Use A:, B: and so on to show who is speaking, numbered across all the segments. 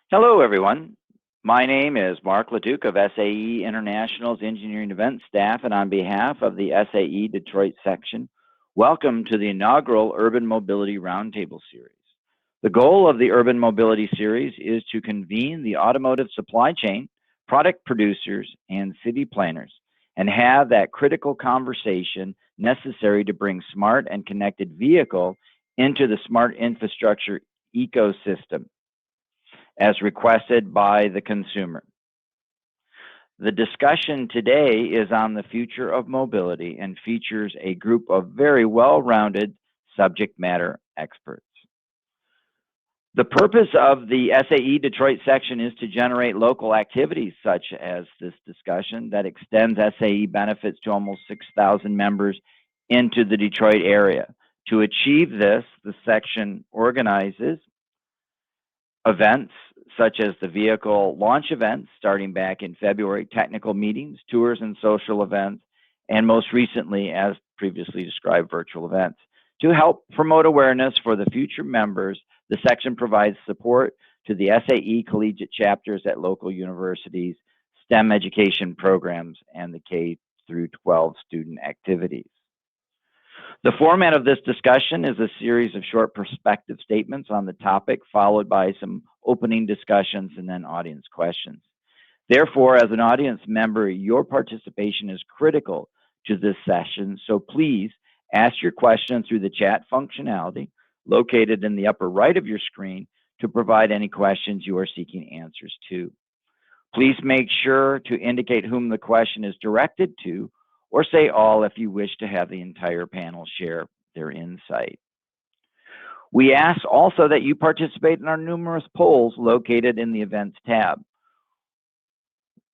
A: Hello, everyone. My name is Mark LeDuc of SAE International's Engineering Event Staff, and on behalf of the SAE Detroit section, welcome to the inaugural Urban Mobility Roundtable Series. The goal of the Urban Mobility Series is to convene the automotive supply chain, product producers, and city planners, and have that critical conversation necessary to bring smart and connected vehicle into the smart infrastructure ecosystem as requested by the consumer. The discussion today is on the future of mobility and features a group of very well-rounded subject matter experts. The purpose of the SAE Detroit section is to generate local activities such as this discussion that extends SAE benefits to almost 6,000 members into the Detroit area. To achieve this, the section organizes events such as the vehicle launch events starting back in February, technical meetings, tours and social events, and most recently, as previously described, virtual events. To help promote awareness for the future members, the section provides support to the SAE collegiate chapters at local universities, STEM education programs, and the K through 12 student activities. The format of this discussion is a series of short perspective statements on the topic, followed by some opening discussions and then audience questions. Therefore, as an audience member, your participation is critical to this session, so please ask your question through the chat functionality located in the upper right of your screen to provide any questions you are seeking answers to. Please make sure to indicate whom the question is directed to, or say all if you wish to have the entire panel share their insight. We ask also that you participate in our numerous polls located in the Events tab.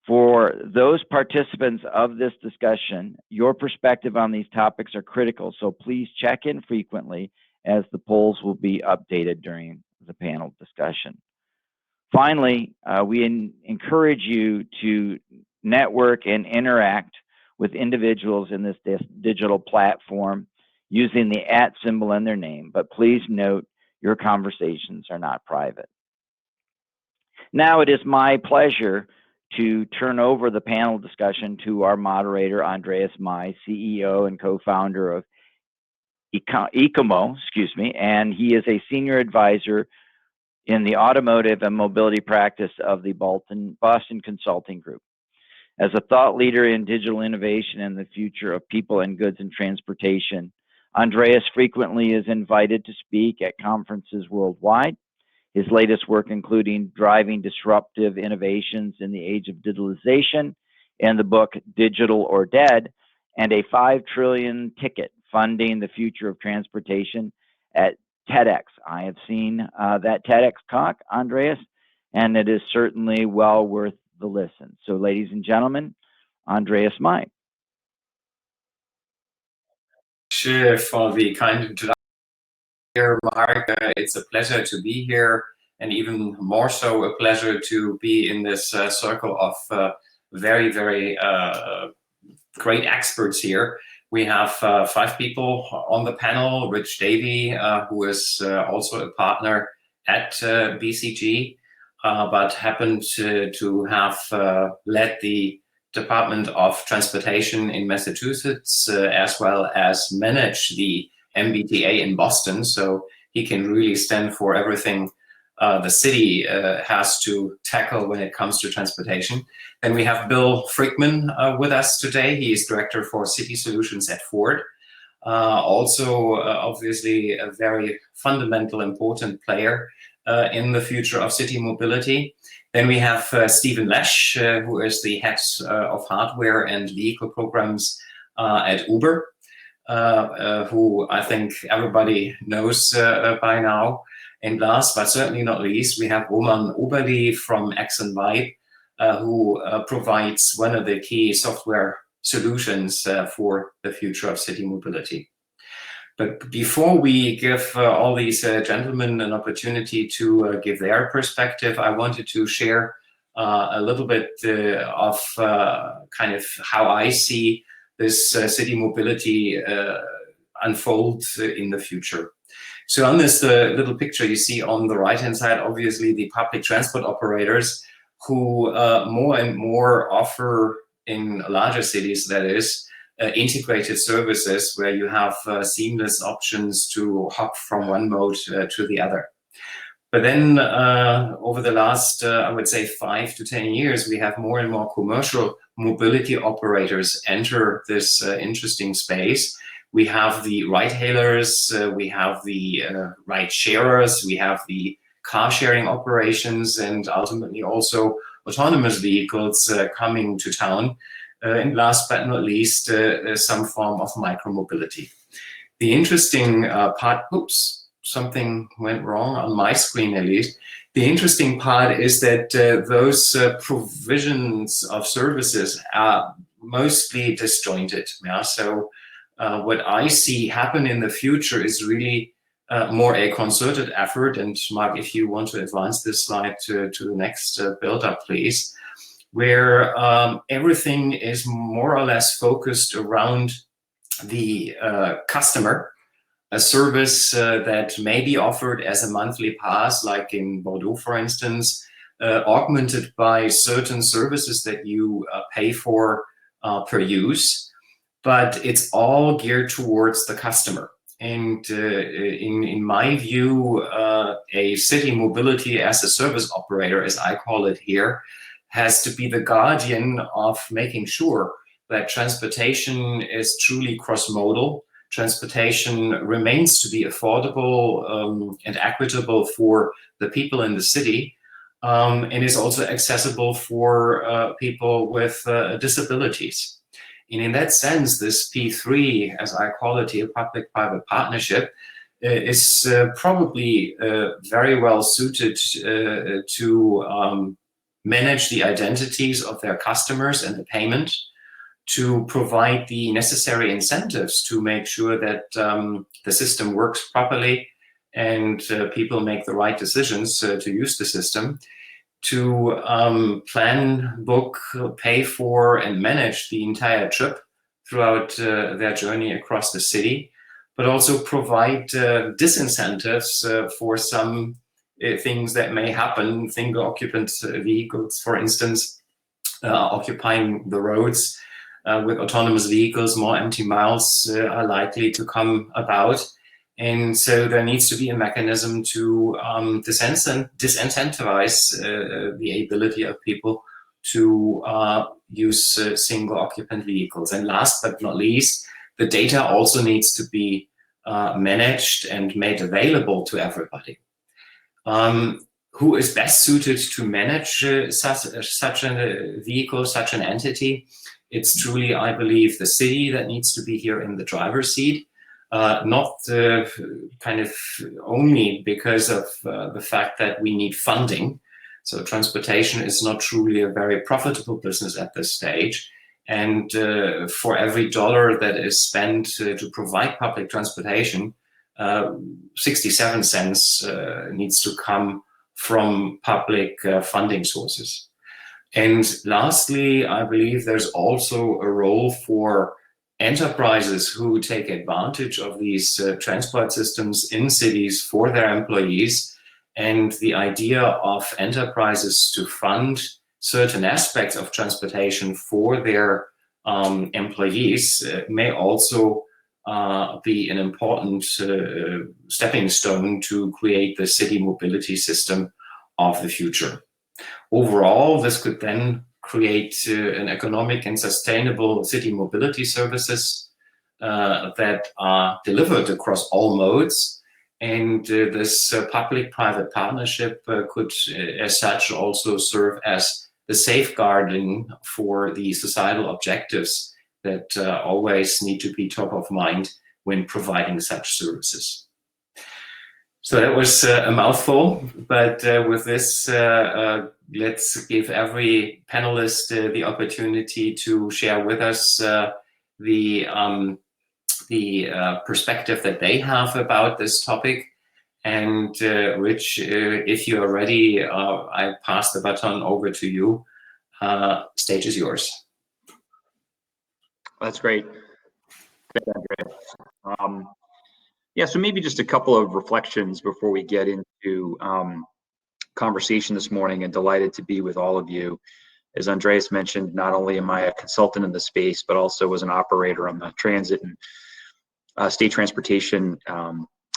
A: For those participants of this discussion, your perspective on these topics are critical, so please check in frequently as the polls will be updated during the panel discussion. Finally, we encourage you to network and interact with individuals in this digital platform using the @ symbol in their name, but please note your conversations are not private. Now it is my pleasure to turn over the panel discussion to our moderator, Andreas Mai, CEO and co-founder of ECOMO, and he is a senior advisor in the automotive and mobility practice of the Boston Consulting Group. As a thought leader in digital innovation and the future of people and goods and transportation, Andreas frequently is invited to speak at conferences worldwide. His latest work including driving disruptive innovations in the age of digitalization and the book Digital or Dead, and a 5 trillion ticket funding the future of transportation at TEDx. I have seen that TEDx talk, Andreas, and it is certainly well worth the listen. So ladies and gentlemen, Andreas Mai.
B: Sure, for the kind introduction here, Mark. It's a pleasure to be here, and even more so a pleasure to be in this circle of very, very great experts here. We have 5 people on the panel: Rich Davey, who is also a partner at BCG, but happened to have led the Department of Transportation in Massachusetts, as well as manage the MBTA in Boston. So he can really stand for everything the city has to tackle when it comes to transportation. Then we have Bill Frickman with us today. He is Director for City Solutions at Ford. Also, obviously, a very fundamental, important player in the future of city mobility. Then we have Stephen Lesch, who is the head of hardware and vehicle programs at Uber, who I think everybody knows by now. And last but certainly not least, we have Roman Oberli from X and Y, who provides one of the key software solutions for the future of city mobility. But before we give all these gentlemen an opportunity to give their perspective, I wanted to share a little bit of kind of how I see this city mobility unfold in the future. So on this little picture you see on the right-hand side, obviously the public transport operators who more and more offer in larger cities, that is, integrated services where you have seamless options to hop from one mode to the other. But then over the last, I would say, 5 to 10 years, we have more and more commercial mobility operators enter this interesting space. We have the ride-hailers, we have the ride-sharers, we have the car-sharing operations, and ultimately also autonomous vehicles coming to town. And last but not least, some form of micromobility. The interesting part, oops, something went wrong on my screen at least. The interesting part is that those provisions of services are mostly disjointed. Yeah? So what I see happen in the future is really more a concerted effort. And Mark, if you want to advance this slide to the next build-up, please, where everything is more or less focused around the customer, a service that may be offered as a monthly pass, like in Bordeaux, for instance, augmented by certain services that you pay for per use, but it's all geared towards the customer. And in my view, a city mobility as a service operator, as I call it here, has to be the guardian of making sure that transportation is truly cross-modal. Transportation remains to be affordable and equitable for the people in the city, and is also accessible for people with disabilities. And in that sense, this P3, as I call it here, public-private partnership, is probably very well suited to manage the identities of their customers and the payment, to provide the necessary incentives to make sure that the system works properly and people make the right decisions to use the system, to plan, book, pay for, and manage the entire trip throughout their journey across the city, but also provide disincentives for some things that may happen, single occupant vehicles, for instance, occupying the roads. With autonomous vehicles, more empty miles are likely to come about. And so there needs to be a mechanism to disincentivize the ability of people to use single occupant vehicles. And last but not least, the data also needs to be managed and made available to everybody. Who is best suited to manage such a vehicle, such an entity? It's truly, I believe, the city that needs to be here in the driver's seat, not kind of only because of the fact that we need funding. So transportation is not truly a very profitable business at this stage. And for every dollar that is spent to provide public transportation, 67 cents needs to come from public funding sources. And lastly, I believe there's also a role for enterprises who take advantage of these transport systems in cities for their employees. And the idea of enterprises to fund certain aspects of transportation for their employees may also be an important stepping stone to create the city mobility system of the future. Overall, this could then create an economic and sustainable city mobility services that are delivered across all modes. And this public-private partnership could, as such, also serve as the safeguarding for the societal objectives that always need to be top of mind when providing such services. So that was a mouthful, but with this, let's give every panelist the opportunity to share with us the perspective that they have about this topic. And Rich, if you are ready, I pass the baton over to you. Stage is yours.
C: That's great. Thanks, Andrea. Yeah, so maybe just a couple of reflections before we get into conversation this morning, and delighted to be with all of you. As Andreas mentioned, not only am I a consultant in the space, but also as an operator on the transit and state transportation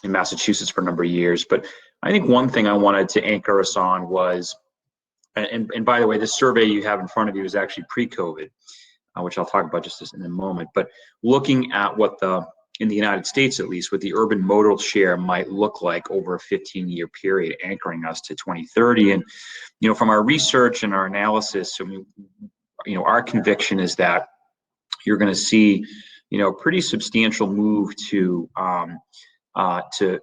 C: in Massachusetts for a number of years. But I think one thing I wanted to anchor us on was, and by the way, this survey you have in front of you is actually pre-COVID, which I'll talk about just in a moment, but looking at what in the United States at least, what the urban modal share might look like over a 15-year period, anchoring us to 2030. And, from our research and our analysis, I mean, our conviction is that you're going to see, a pretty substantial move to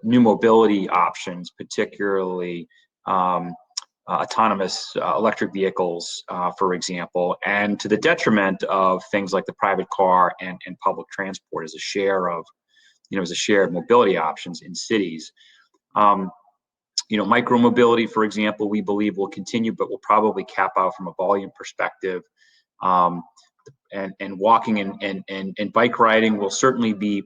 C: new mobility options, particularly autonomous electric vehicles, for example, and to the detriment of things like the private car and public transport as a share of, mobility options in cities. Micromobility, for example, we believe will continue, but will probably cap out from a volume perspective. And walking and bike riding will certainly be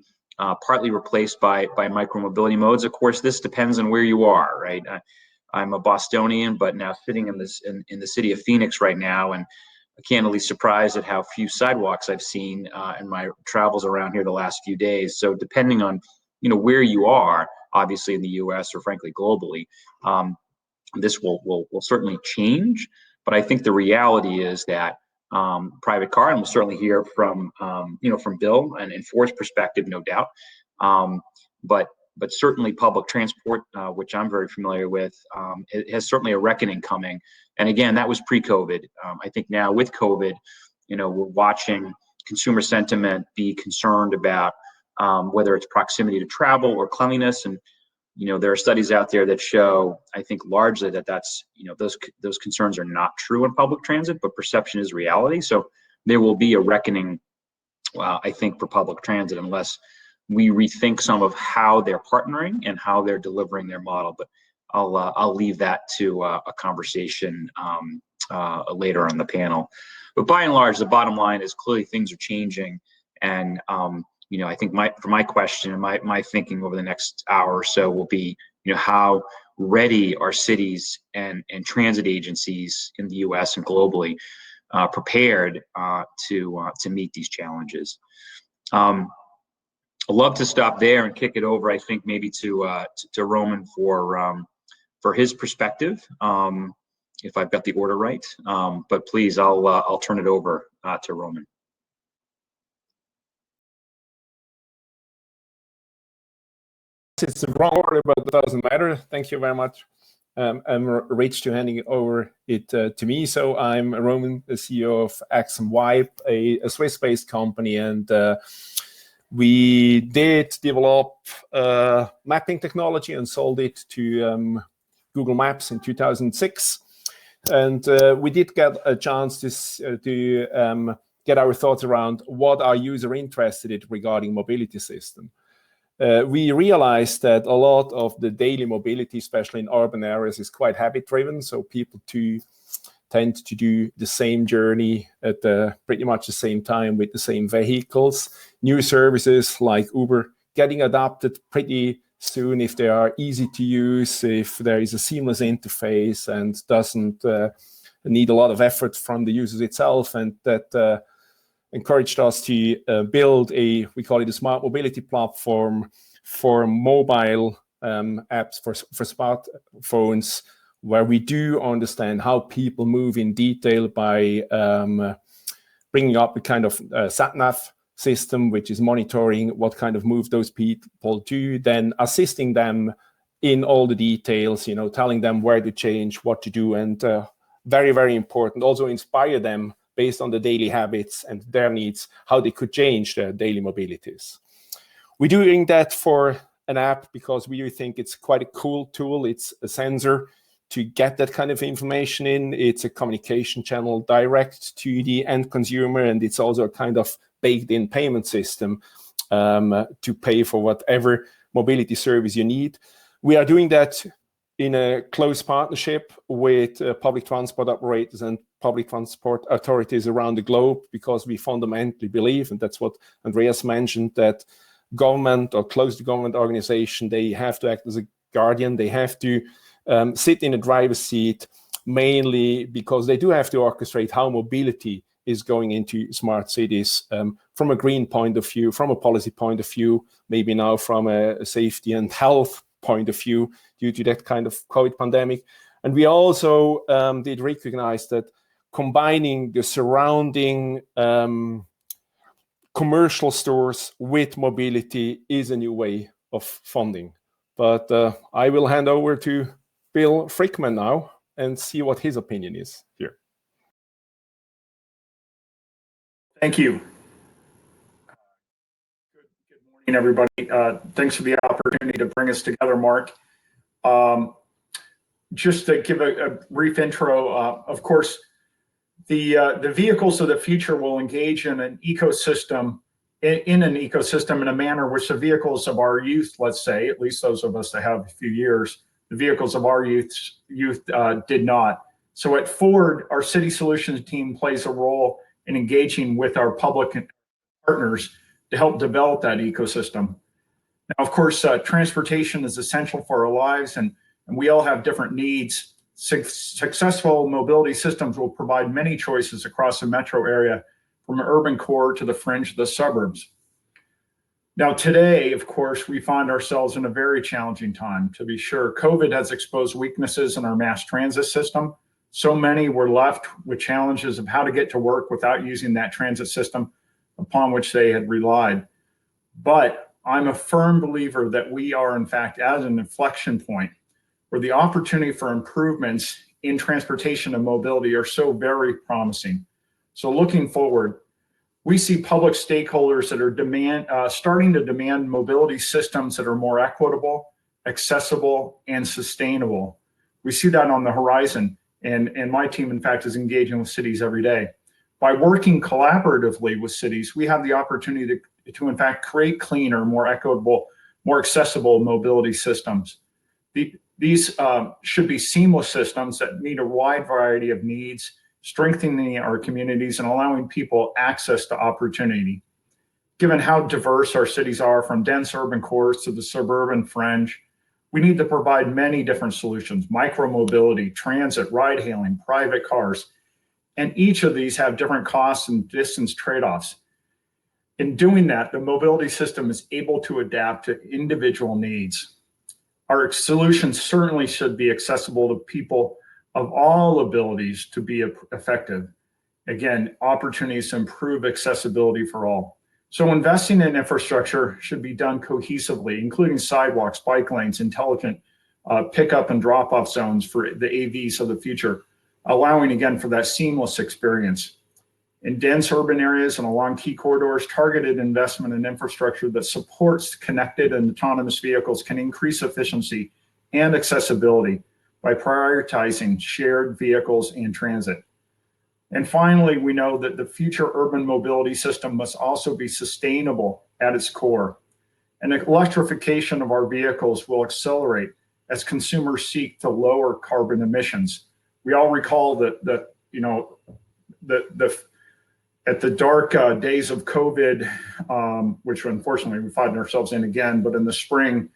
C: partly replaced by micromobility modes. Of course, this depends on where you are, right? I'm a Bostonian, but now sitting in the city of Phoenix right now, and candidly surprised at how few sidewalks I've seen in my travels around here the last few days. So depending on where you are, obviously in the U.S. or frankly globally, this will certainly change. But I think the reality is that private car, and we'll certainly hear from from Bill and Forrest's perspective, no doubt. But certainly public transport, which I'm very familiar with, it has certainly a reckoning coming. And again, that was pre-COVID. I think now with COVID, we're watching consumer sentiment be concerned about whether it's proximity to travel or cleanliness. And there are studies out there that show, I think largely that's those concerns are not true in public transit, but perception is reality. So there will be a reckoning, I think, for public transit unless we rethink some of how they're partnering and how they're delivering their model. But I'll leave that to a conversation later on the panel. But by and large, the bottom line is clearly things are changing, and I think for my question and my thinking over the next hour or so will be, how ready are cities and transit agencies in the U.S. and globally prepared to meet these challenges. I'd love to stop there and kick it over, I think, maybe to Roman for his perspective, if I've got the order right. But please, I'll turn it over to Roman.
D: It's the wrong order, but it doesn't matter. Thank you very much. I'm Rich to handing over it to me. So I'm Roman, the CEO of Axum Wipe, a Swiss-based company, and we did develop mapping technology and sold it to Google Maps in 2006. And we did get a chance to get our thoughts around what our user interested in regarding mobility system. We realized that a lot of the daily mobility, especially in urban areas, is quite habit-driven. So people tend to do the same journey at pretty much the same time with the same vehicles. New services like Uber getting adopted pretty soon if they are easy to use, if there is a seamless interface and doesn't need a lot of effort from the users itself. And that encouraged us to build we call it a smart mobility platform for mobile apps for smartphones, where we do understand how people move in detail by bringing up a kind of sat-nav system, which is monitoring what kind of move those people do, then assisting them in all the details, telling them where to change, what to do, and very, very important, also inspire them based on the daily habits and their needs, how they could change their daily mobilities. We're doing that for an app because we think it's quite a cool tool. It's a sensor to get that kind of information in. It's a communication channel direct to the end consumer, and it's also a kind of baked-in payment system to pay for whatever mobility service you need. We are doing that in a close partnership with public transport operators and public transport authorities around the globe, because we fundamentally believe, and that's what Andreas mentioned, that government or close to government organization, they have to act as a guardian. They have to sit in a driver's seat, mainly because they do have to orchestrate how mobility is going into smart cities from a green point of view, from a policy point of view, maybe now from a safety and health point of view due to that kind of COVID pandemic. And we also did recognize that combining the surrounding commercial stores with mobility is a new way of funding. But I will hand over to Bill Frickman now and see what his opinion is here.
E: Thank you. Good morning, everybody. Thanks for the opportunity to bring us together, Mark. Just to give a brief intro, of course, the vehicles of the future will engage in an ecosystem, in a manner which the vehicles of our youth, let's say, at least those of us that have a few years, the vehicles of our youth did not. So at Ford, our City Solutions team plays a role in engaging with our public partners to help develop that ecosystem. Now, of course, transportation is essential for our lives, and we all have different needs. Successful mobility systems will provide many choices across the metro area, from an urban core to the fringe of the suburbs. Now, today, of course, we find ourselves in a very challenging time. To be sure, COVID has exposed weaknesses in our mass transit system. So many were left with challenges of how to get to work without using that transit system upon which they had relied. But I'm a firm believer that we are, in fact, at an inflection point where the opportunity for improvements in transportation and mobility are so very promising. So looking forward, we see public stakeholders that are starting to demand mobility systems that are more equitable, accessible, and sustainable. We see that on the horizon, and my team, in fact, is engaging with cities every day. By working collaboratively with cities, we have the opportunity to in fact, create cleaner, more equitable, more accessible mobility systems. These should be seamless systems that meet a wide variety of needs, strengthening our communities and allowing people access to opportunity. Given how diverse our cities are, from dense urban cores to the suburban fringe, we need to provide many different solutions: micromobility, transit, ride hailing, private cars, and each of these have different costs and distance trade-offs. In doing that, the mobility system is able to adapt to individual needs. Our solutions certainly should be accessible to people of all abilities to be effective. Again, opportunities to improve accessibility for all. So investing in infrastructure should be done cohesively, including sidewalks, bike lanes, intelligent pickup and drop-off zones for the AVs of the future, allowing, again, for that seamless experience. In dense urban areas and along key corridors, targeted investment in infrastructure that supports connected and autonomous vehicles can increase efficiency and accessibility by prioritizing shared vehicles and transit. And finally, we know that the future urban mobility system must also be sustainable at its core. And the electrification of our vehicles will accelerate as consumers seek to lower carbon emissions. We all recall that at the dark days of COVID, which unfortunately we find ourselves in again, but in the spring,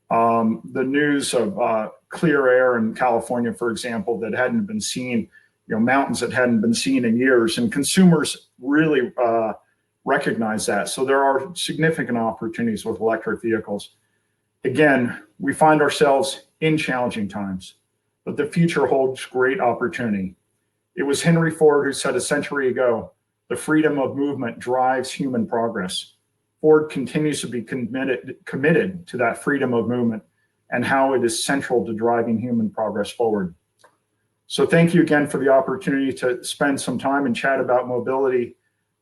E: the news of clear air in California, for example, that hadn't been seen, mountains that hadn't been seen in years, and consumers really recognize that. So there are significant opportunities with electric vehicles. Again, we find ourselves in challenging times, but the future holds great opportunity. It was Henry Ford who said a century ago, "The freedom of movement drives human progress." Ford continues to be committed to that freedom of movement and how it is central to driving human progress forward. So thank you again for the opportunity to spend some time and chat about mobility.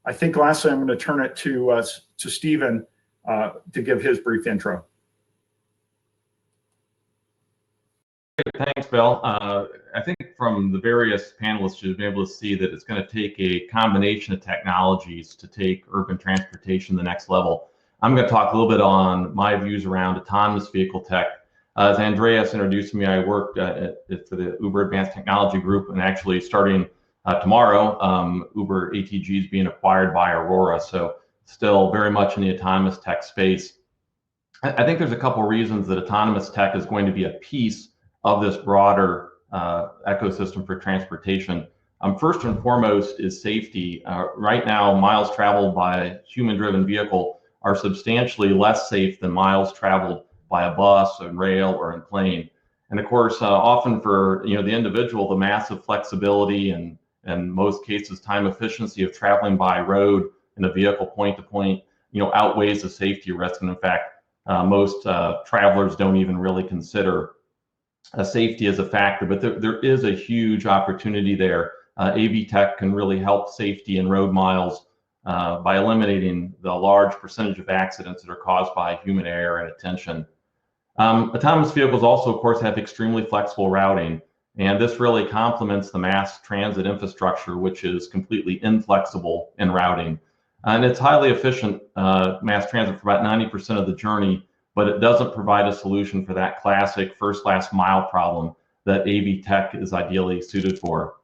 E: I think lastly, I'm going to turn it to Stephen to give his brief intro.
F: Thanks, Bill. I think from the various panelists, you've been able to see that it's going to take a combination of technologies to take urban transportation to the next level. I'm going to talk a little bit on my views around autonomous vehicle tech. As Andreas introduced me, I work for the Uber Advanced Technology Group, and actually starting tomorrow, Uber ATG is being acquired by Aurora. So still very much in the autonomous tech space. I think there's a couple reasons that autonomous tech is going to be a piece of this broader ecosystem for transportation. First and foremost is safety. Right now, miles traveled by human-driven vehicle are substantially less safe than miles traveled by a bus and rail or in plane. And of course, often for the individual, the massive flexibility and in most cases time efficiency of traveling by road in a vehicle point to point, outweighs the safety risk. And in fact, most travelers don't even really consider safety as a factor, but there is a huge opportunity there. AV tech can really help safety in road miles by eliminating the large percentage of accidents that are caused by human error and attention. Autonomous vehicles also, of course, have extremely flexible routing, and this really complements the mass transit infrastructure, which is completely inflexible in routing. And it's highly efficient mass transit for about 90% of the journey, but it doesn't provide a solution for that classic first last mile problem that AV tech is ideally suited for.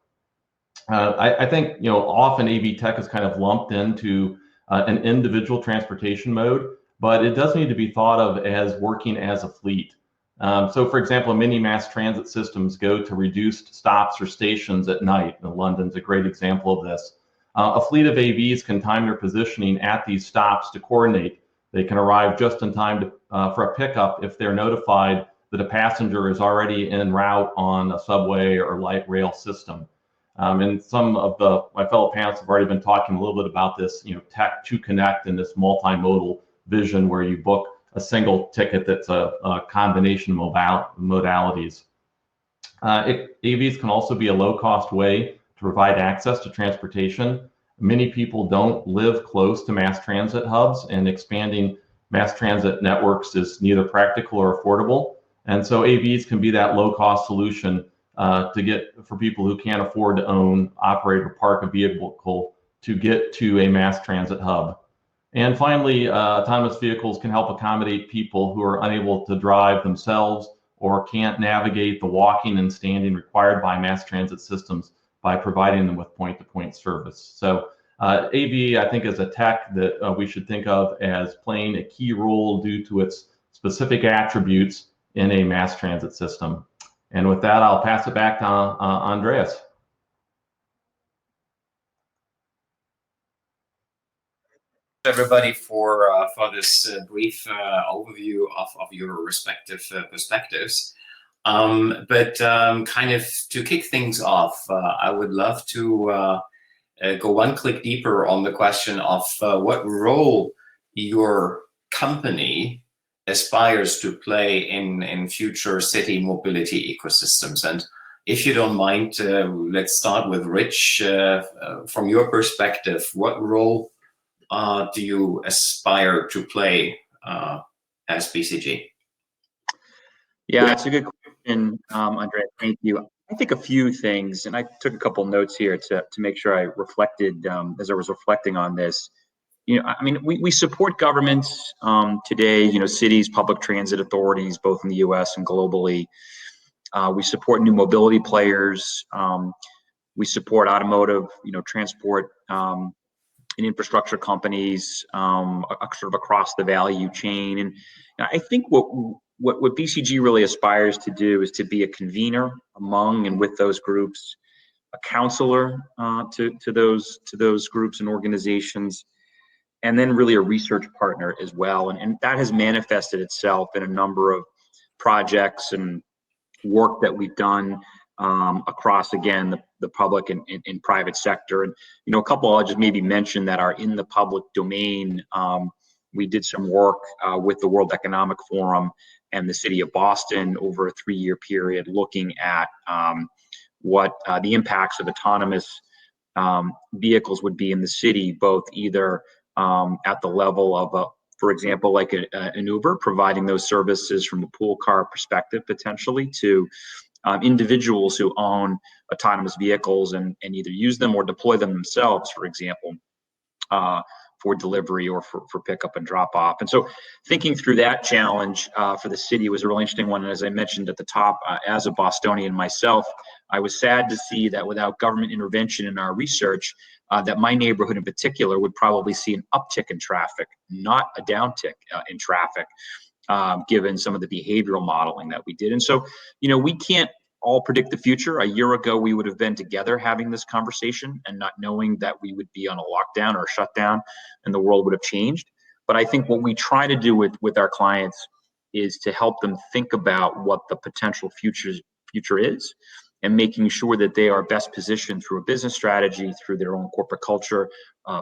F: I think often AV tech is kind of lumped into an individual transportation mode, but it does need to be thought of as working as a fleet. So for example, many mass transit systems go to reduced stops or stations at night. London's a great example of this. A fleet of AVs can time their positioning at these stops to coordinate. They can arrive just in time for a pickup if they're notified that a passenger is already en route on a subway or light rail system. And some of my fellow panelists have already been talking a little bit about this, tech to connect and this multimodal vision where you book a single ticket that's a combination of modalities. AVs can also be a low-cost way to provide access to transportation. Many people don't live close to mass transit hubs, and expanding mass transit networks is neither practical or affordable. And so AVs can be that low-cost solution for people who can't afford to own, operate, or park a vehicle to get to a mass transit hub. And finally, autonomous vehicles can help accommodate people who are unable to drive themselves or can't navigate the walking and standing required by mass transit systems by providing them with point-to-point service. So AV, I think, is a tech that we should think of as playing a key role due to its specific attributes in a mass transit system. And with that, I'll pass it back to Andreas.
B: Everybody for this brief overview of your respective perspectives. But kind of to kick things off, I would love to go one click deeper on the question of what role your company aspires to play in future city mobility ecosystems. And if you don't mind, let's start with Rich. From your perspective, what role do you aspire to play as BCG?
C: Yeah, it's a good question, Andrea. Thank you. I think a few things, and I took a couple notes here to make sure I reflected as I was reflecting on this. I mean, we support governments today, cities, public transit authorities, both in the US and globally. We support new mobility players. We support automotive, transport and infrastructure companies sort of across the value chain. And I think what BCG really aspires to do is to be a convener among and with those groups, a counselor to those groups and organizations, and then really a research partner as well. And that has manifested itself in a number of projects and work that we've done across, again, the public and private sector. And, a couple I'll just maybe mention that are in the public domain. We did some work with the World Economic Forum and the city of Boston over a 3-year period, looking at what the impacts of autonomous vehicles would be in the city, both either at the level of for example, like an Uber, providing those services from the pool car perspective, potentially, to individuals who own autonomous vehicles and either use them or deploy them themselves, for example, for delivery or for pickup and drop off. And so thinking through that challenge for the city was a really interesting one. And as I mentioned at the top, as a Bostonian myself, I was sad to see that without government intervention in our research, that my neighborhood in particular would probably see an uptick in traffic, not a downtick in traffic, given some of the behavioral modeling that we did. And so, we can't all predict the future. A year ago, we would have been together having this conversation and not knowing that we would be on a lockdown or a shutdown and the world would have changed. But I think what we try to do with our clients is to help them think about what the potential future is, and making sure that they are best positioned through a business strategy, through their own corporate culture,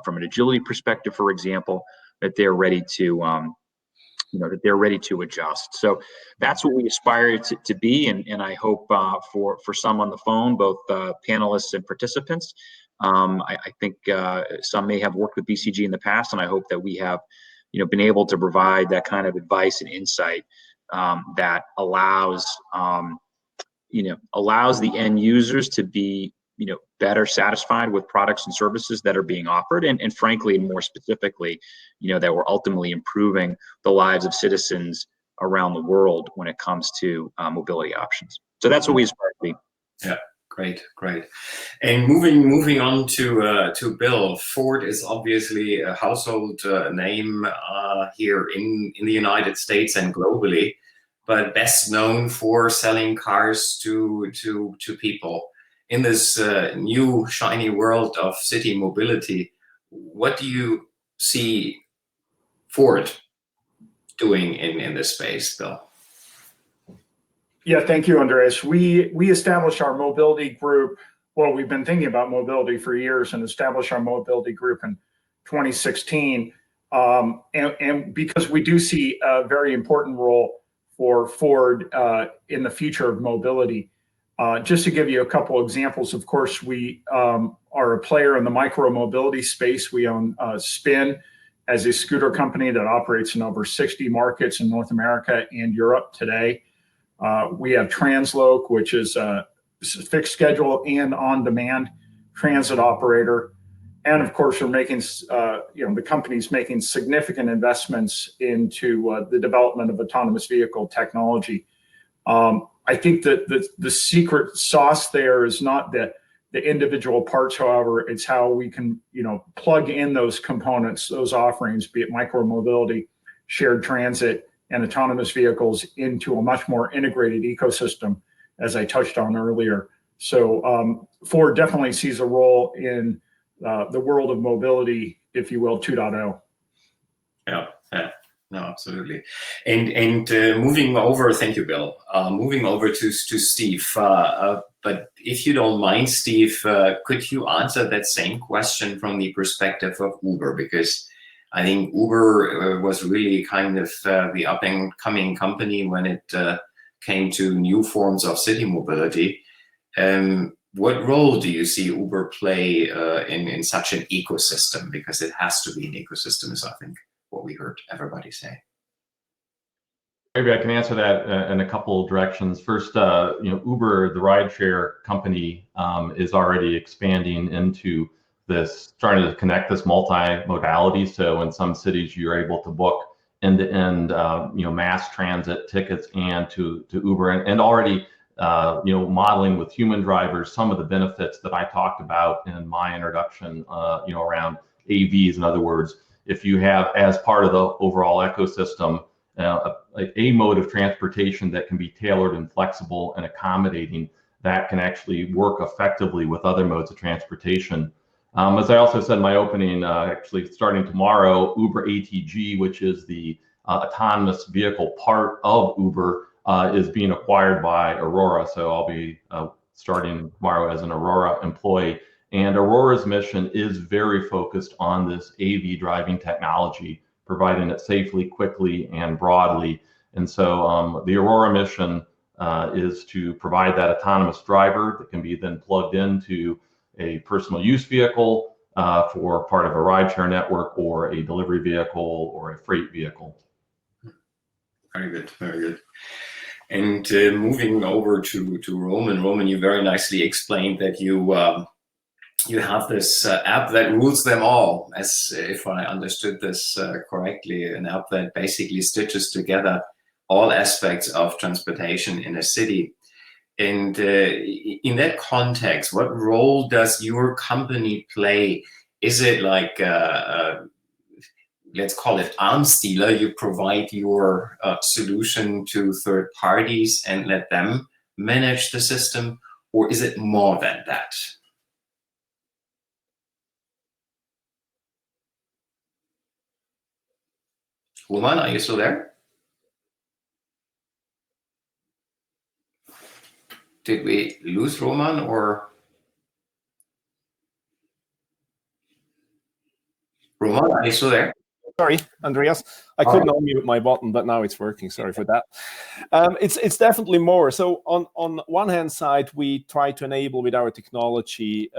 C: from an agility perspective, for example, that they're ready to adjust. So that's what we aspire to be, and I hope for some on the phone, both panelists and participants. I think some may have worked with BCG in the past, and I hope that we have been able to provide that kind of advice and insight that allows the end users to be better satisfied with products and services that are being offered, and frankly, more specifically, that we're ultimately improving the lives of citizens around the world when it comes to mobility options. So that's what we aspire to be.
B: Yeah, great. And moving on to Bill. Ford is obviously a household name here in the United States and globally, but best known for selling cars to people. In this new shiny world of city mobility, what do you see Ford doing in this space, Bill?
E: Yeah, thank you, Andreas. We established our mobility group. Well, we've been thinking about mobility for years and established our mobility group in 2016. And because we do see a very important role for Ford in the future of mobility. Just to give you a couple examples, of course, we are a player in the micro-mobility space. We own Spin as a scooter company that operates in over 60 markets in North America and Europe today. We have Transloc, which is a fixed schedule and on-demand transit operator. And of course, we're making, the company's making significant investments into the development of autonomous vehicle technology. I think that the secret sauce there is not the individual parts, however, it's how we can, plug in those components, those offerings, be it micro-mobility, shared transit, and autonomous vehicles into a much more integrated ecosystem, as I touched on earlier. So Ford definitely sees a role in the world of mobility, if you will, 2.0.
B: Yeah. No, absolutely. And moving over, thank you, Bill. Moving over to Steve. But if you don't mind, Steve, could you answer that same question from the perspective of Uber? Because I think Uber was really kind of the up-and-coming company when it came to new forms of city mobility. What role do you see Uber play in such an ecosystem? Because it has to be an ecosystem, is I think what we heard everybody say.
F: Maybe I can answer that in a couple of directions. First, Uber, the rideshare company, is already expanding into this, trying to connect this multi-modality. So in some cities, you're able to book end-to-end, mass transit tickets and to Uber, and already, modeling with human drivers some of the benefits that I talked about in my introduction, around AVs. In other words, if you have, as part of the overall ecosystem, a mode of transportation that can be tailored and flexible and accommodating, that can actually work effectively with other modes of transportation. As I also said in my opening, actually starting tomorrow, Uber ATG, which is the autonomous vehicle part of Uber, is being acquired by Aurora. So I'll be starting tomorrow as an Aurora employee. And Aurora's mission is very focused on this AV driving technology, providing it safely, quickly, and broadly. And so the Aurora mission is to provide that autonomous driver that can be then plugged into a personal use vehicle for part of a rideshare network, or a delivery vehicle, or a freight vehicle.
B: Very good, very good. And moving over to Roman. Roman, you very nicely explained that you have this app that rules them all, as if I understood this correctly, an app that basically stitches together all aspects of transportation in a city. And in that context, what role does your company play is it like let's call it arms dealer? You provide your solution to third parties and let them manage the system, or is it more than that? Roman, are you still there? Did we lose Roman, or? Roman, are you still there?
D: Sorry, Andreas. I couldn't unmute my button, but now it's working. Sorry for that. It's definitely more. So on one hand side, we try to enable with our technology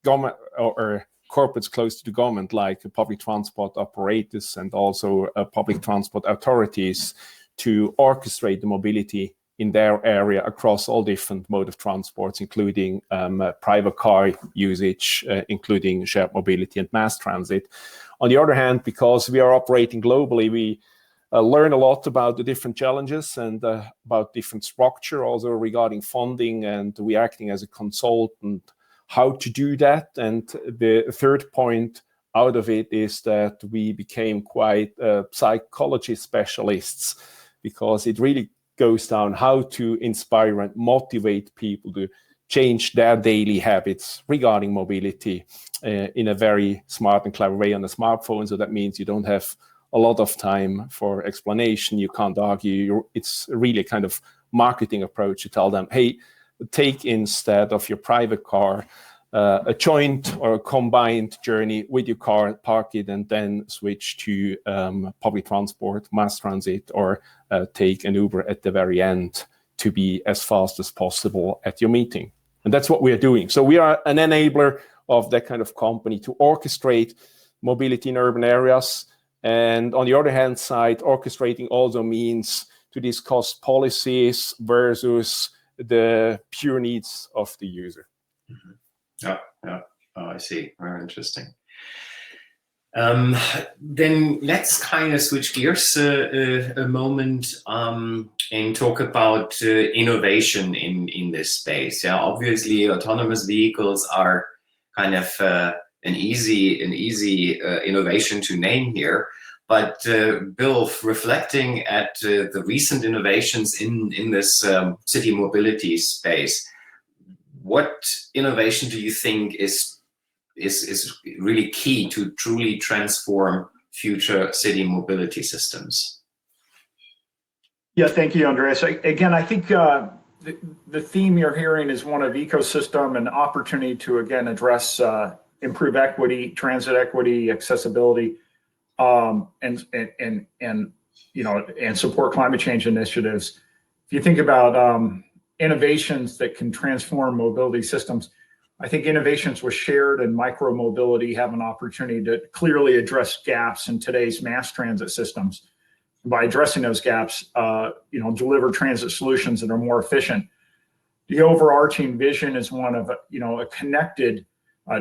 D: government or corporates close to the government, like public transport operators and also public transport authorities, to orchestrate the mobility in their area across all different mode of transports, including private car usage, including shared mobility and mass transit. On the other hand, because we are operating globally, we learn a lot about the different challenges and about different structure, also regarding funding, and we acting as a consultant, how to do that. And the third point out of it is that we became quite psychology specialists, because it really goes down how to inspire and motivate people to change their daily habits regarding mobility in a very smart and clever way on a smartphone. So that means you don't have a lot of time for explanation. You can't argue. It's really kind of marketing approach to tell them, hey, take instead of your private car a joint or a combined journey with your car, park it, and then switch to public transport, mass transit, or take an Uber at the very end to be as fast as possible at your meeting. And that's what we are doing. So we are an enabler of that kind of company to orchestrate mobility in urban areas. And on the other hand side, orchestrating also means to discuss policies versus the pure needs of the user.
B: Mm-hmm. Yeah. Oh, I see. Very interesting. Then let's kind of switch gears a moment and talk about innovation in this space. Yeah, obviously, autonomous vehicles are kind of an easy innovation to name here. But Bill, reflecting at the recent innovations in this city mobility space, what innovation do you think is really key to truly transform future city mobility systems?
E: Yeah, thank you, Andreas. Again, I think the theme you're hearing is one of ecosystem and opportunity to, again, address improve equity, transit equity, accessibility, and support climate change initiatives. If you think about innovations that can transform mobility systems, I think innovations with shared and micro mobility have an opportunity to clearly address gaps in today's mass transit systems. By addressing those gaps, deliver transit solutions that are more efficient. The overarching vision is one of a connected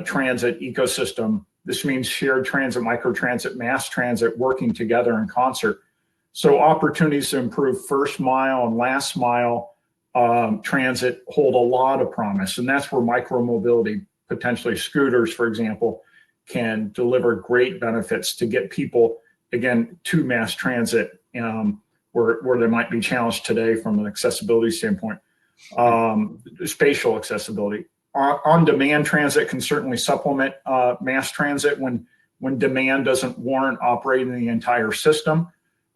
E: transit ecosystem. This means shared transit, microtransit, mass transit working together in concert. So opportunities to improve first mile and last mile transit hold a lot of promise, and that's where micromobility, potentially scooters, for example, can deliver great benefits to get people, again, to mass transit where they might be challenged today from an accessibility standpoint. Spatial accessibility. On-demand transit can certainly supplement mass transit when demand doesn't warrant operating the entire system.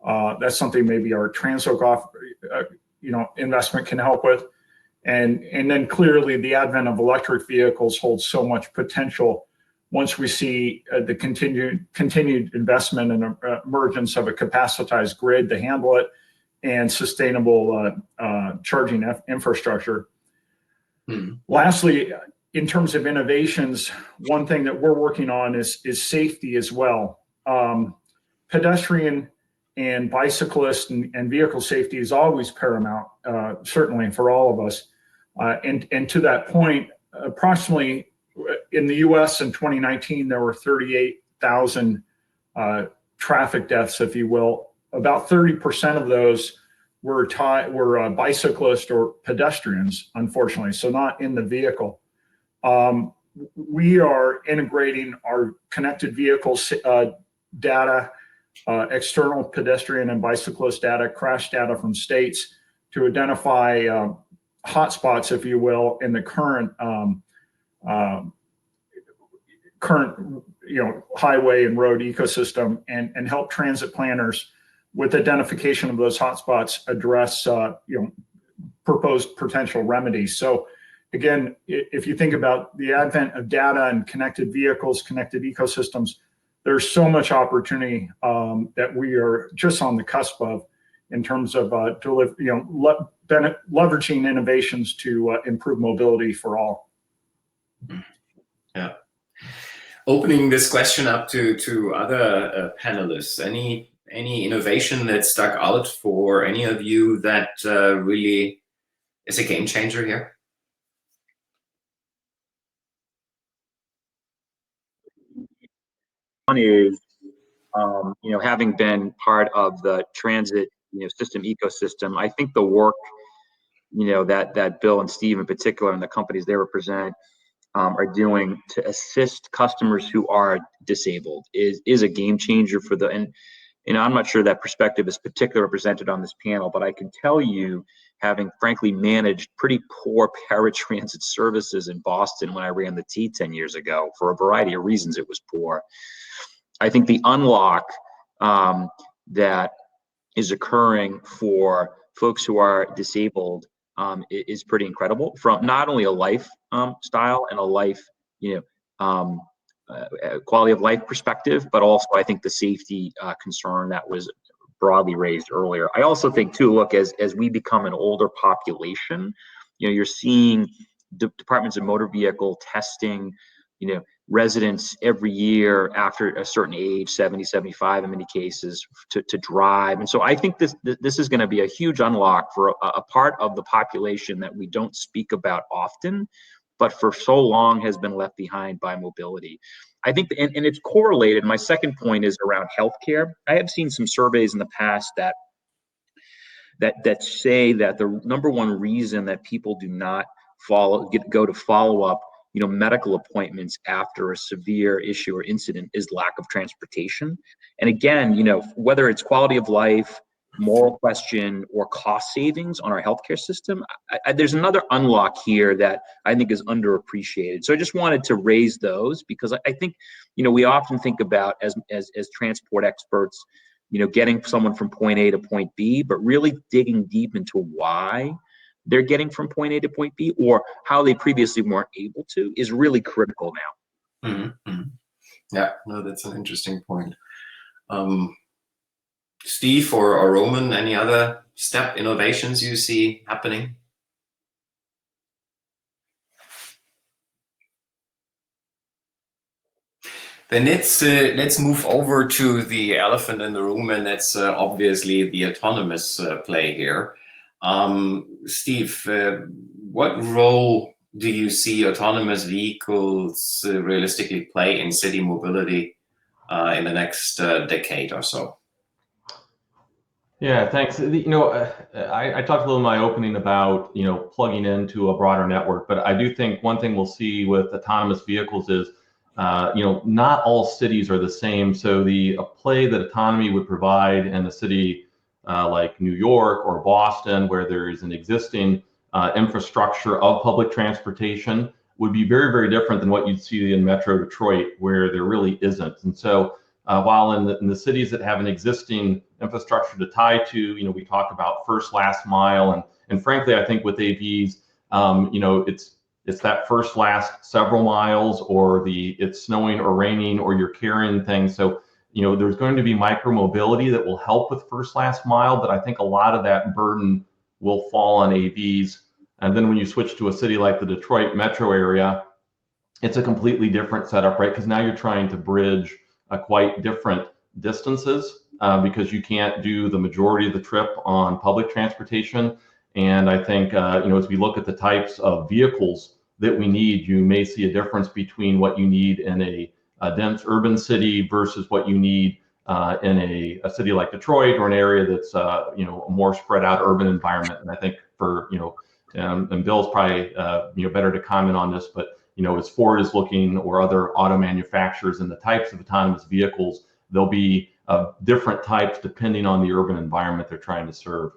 E: That's something maybe our Transloc investment can help with. And then clearly the advent of electric vehicles holds so much potential once we see the continued investment and emergence of a capacitized grid to handle it and sustainable charging infrastructure. Lastly, in terms of innovations, one thing that we're working on is safety as well. Pedestrian and bicyclist and vehicle safety is always paramount, certainly for all of us. And to that point, approximately in the US in 2019, there were 38,000 traffic deaths, if you will. About 30% of those were bicyclists or pedestrians, unfortunately, so not in the vehicle. we are integrating our connected vehicles data, external pedestrian and bicyclist data, crash data from states to identify hotspots, if you will, in the current highway and road ecosystem, and help transit planners with identification of those hotspots address proposed potential remedies. So again, if you think about the advent of data and connected vehicles, connected ecosystems, there's so much opportunity that we are just on the cusp of in terms of leveraging innovations to improve mobility for all.
B: Yeah. Opening this question up to other panelists, any innovation that stuck out for any of you that really is a game changer here?
C: One is, having been part of the transit, system ecosystem, I think the work, that Bill and Steve in particular and the companies they represent are doing to assist customers who are disabled is a game changer for the, and I'm not sure that perspective is particularly represented on this panel, but I can tell you, having frankly managed pretty poor paratransit services in Boston when I ran the T 10 years ago, for a variety of reasons it was poor. I think the unlock that is occurring for folks who are disabled is pretty incredible, from not only a lifestyle and a life, quality of life perspective, but also I think the safety concern that was broadly raised earlier. I also think too, look, as we become an older population, you're seeing departments of motor vehicle testing, residents every year after a certain age, 70, 75 in many cases, to drive. And so I think this is going to be a huge unlock for a part of the population that we don't speak about often, but for so long has been left behind by mobility. I think, and it's correlated. My second point is around healthcare. I have seen some surveys in the past that say that the number one reason that people do not go to follow up medical appointments after a severe issue or incident is lack of transportation. And again, whether it's quality of life, moral question, or cost savings on our healthcare system, there's another unlock here that I think is underappreciated. So I just wanted to raise those because I think, we often think about as transport experts, getting someone from point A to point B, but really digging deep into why they're getting from point A to point B, or how they previously weren't able to, is really critical now.
B: Mm-hmm. Mm-hmm. Yeah, no, that's an interesting point. Steve or Roman, any other step innovations you see happening? Then let's move over to the elephant in the room, and that's obviously the autonomous play here. Steve, what role do you see autonomous vehicles realistically play in city mobility in the next decade or so?
F: Yeah, thanks. I talked a little in my opening about, plugging into a broader network, but I do think one thing we'll see with autonomous vehicles is, not all cities are the same. So the play that autonomy would provide in a city like New York or Boston, where there is an existing infrastructure of public transportation, would be very, very different than what you'd see in Metro Detroit, where there really isn't. And so while in the cities that have an existing infrastructure to tie to, we talk about first, last mile, and frankly, I think with AVs, it's that first, last several miles, or it's snowing or raining, or you're carrying things. So, there's going to be micro-mobility that will help with first, last mile, but I think a lot of that burden will fall on AVs. And then when you switch to a city like the Detroit metro area, it's a completely different setup, right? Because now you're trying to bridge quite different distances because you can't do the majority of the trip on public transportation. And I think, as we look at the types of vehicles that we need, you may see a difference between what you need in a dense urban city versus what you need in a city like Detroit, or an area that's, a more spread out urban environment. And I think for, and Bill's probably, better to comment on this, but as Ford is looking, or other auto manufacturers, and the types of autonomous vehicles, there'll be different types depending on the urban environment they're trying to serve.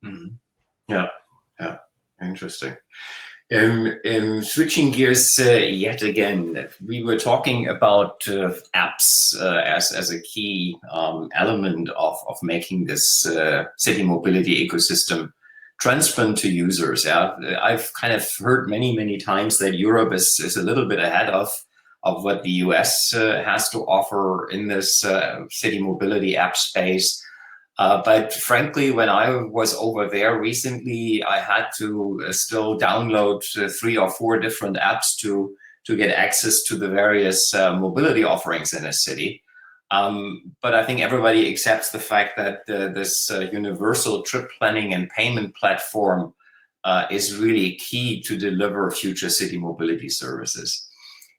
B: Mm-hmm. Yeah, interesting. Switching gears yet again, we were talking about apps as a key element of making this city mobility ecosystem transparent to users. Yeah, I've kind of heard many times that Europe is a little bit ahead of what the US has to offer in this city mobility app space. But frankly, when I was over there recently, I had to still download 3 or 4 different apps to get access to the various mobility offerings in a city. But I think everybody accepts the fact that this universal trip planning and payment platform is really key to deliver future city mobility services.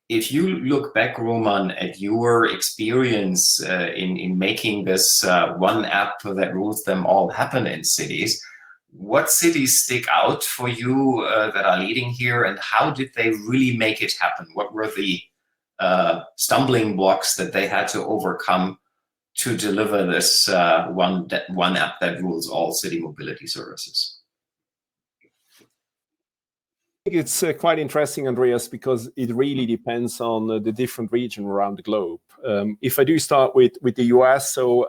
B: If you look back, Roman, at your experience in making this one app that rules them all happen in cities, what cities stick out for you that are leading here, and how did they really make it happen? What were the stumbling blocks that they had to overcome to deliver this one app that rules all city mobility services?
D: It's quite interesting, Andreas, because it really depends on the different regions around the globe. If I do start with the US, so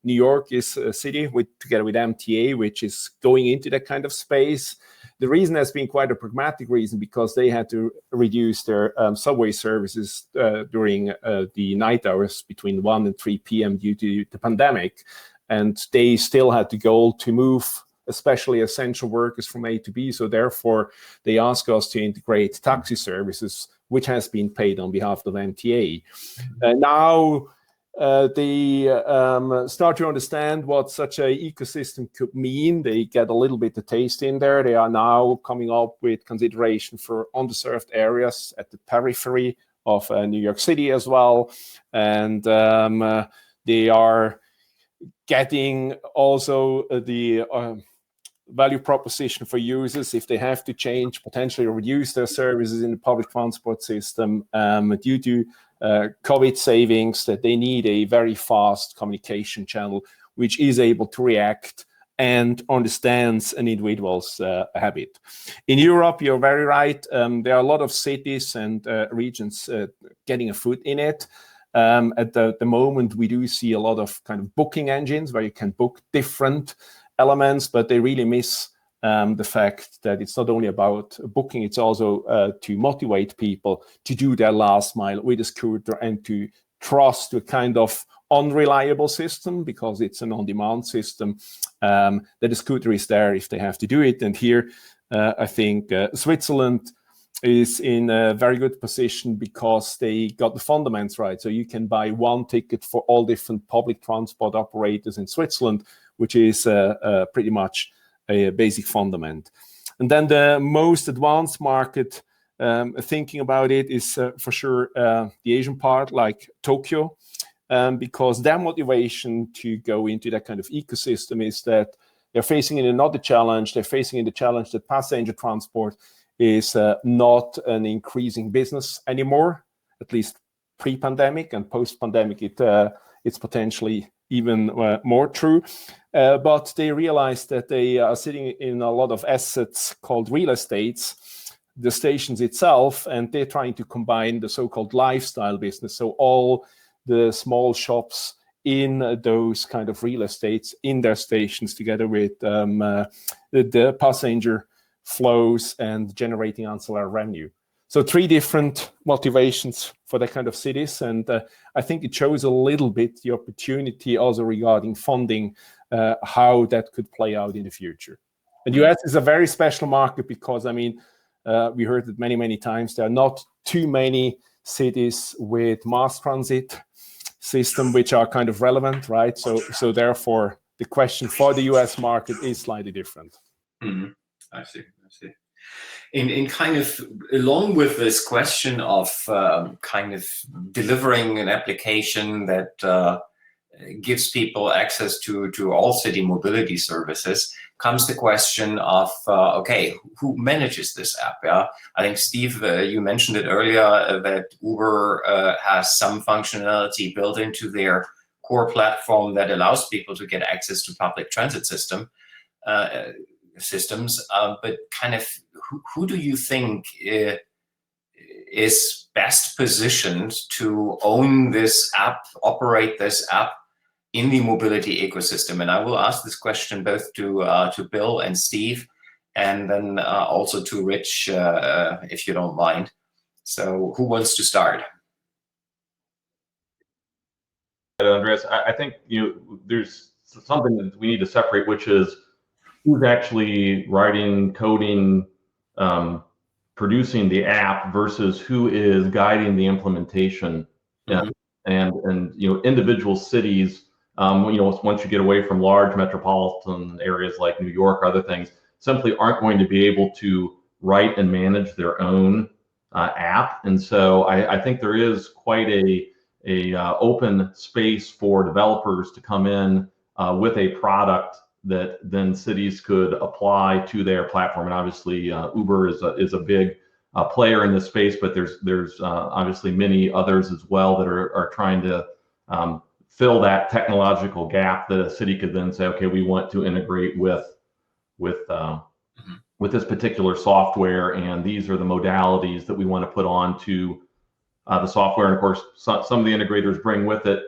D: New York is a city together with MTA, which is going into that kind of space. The reason has been quite a pragmatic reason, because they had to reduce their subway services during the night hours between 1 and 3 p.m. due to the pandemic. And they still had the goal to move especially essential workers from A to B. So therefore, they ask us to integrate taxi services, which has been paid on behalf of MTA. Now they start to understand what such an ecosystem could mean. They get a little bit of taste in there. They are now coming up with consideration for underserved areas at the periphery of New York City as well. And they are getting also the value proposition for users if they have to change, potentially reduce their services in the public transport system due to COVID savings, that they need a very fast communication channel which is able to react and understands an individual's habit. In Europe, you're very right. There are a lot of cities and regions getting a foot in it. At the moment, we do see a lot of kind of booking engines where you can book different elements, but they really miss the fact that it's not only about booking, it's also to motivate people to do their last mile with a scooter and to trust a kind of unreliable system, because it's an on-demand system, that a scooter is there if they have to do it. And here, I think Switzerland is in a very good position because they got the fundamentals right. So you can buy one ticket for all different public transport operators in Switzerland, which is pretty much a basic fundament. And then the most advanced market, thinking about it, is for sure the Asian part, like Tokyo, because their motivation to go into that kind of ecosystem is that they're facing in another challenge. They're facing in the challenge that passenger transport is not an increasing business anymore, at least pre-pandemic, and post-pandemic it's potentially even more true. But they realize that they are sitting in a lot of assets called real estates, the stations itself, and they're trying to combine the so-called lifestyle business. So all the small shops in those kind of real estates in their stations, together with the passenger flows and generating ancillary revenue. So 3 different motivations for that kind of cities. And I think it shows a little bit the opportunity also regarding funding, how that could play out in the future. And the US is a very special market because, I mean, we heard it many times, there are not too many cities with mass transit system which are kind of relevant, right? So therefore, the question for the US market is slightly different.
B: Mm-hmm. I see. In kind of along with this question of kind of delivering an application that gives people access to all city mobility services, comes the question of, okay, who manages this app? Yeah, I think, Steve, you mentioned it earlier that Uber has some functionality built into their core platform that allows people to get access to public transit systems. But kind of, who do you think is best positioned to own this app, operate this app in the mobility ecosystem? And I will ask this question both to Bill and Steve, and then also to Rich, if you don't mind. So who wants to start?
F: Andreas, I think there's something that we need to separate, which is who's actually writing, coding, producing the app versus who is guiding the implementation. And individual cities, once you get away from large metropolitan areas like New York or other things, simply aren't going to be able to write and manage their own app. And so I think there is quite a open space for developers to come in with a product that then cities could apply to their platform. And obviously Uber is a big player in this space, but there's obviously many others as well that are trying to fill that technological gap that a city could then say, okay, we want to integrate with this particular software, and these are the modalities that we want to put onto the software. And of course, some of the integrators bring with it,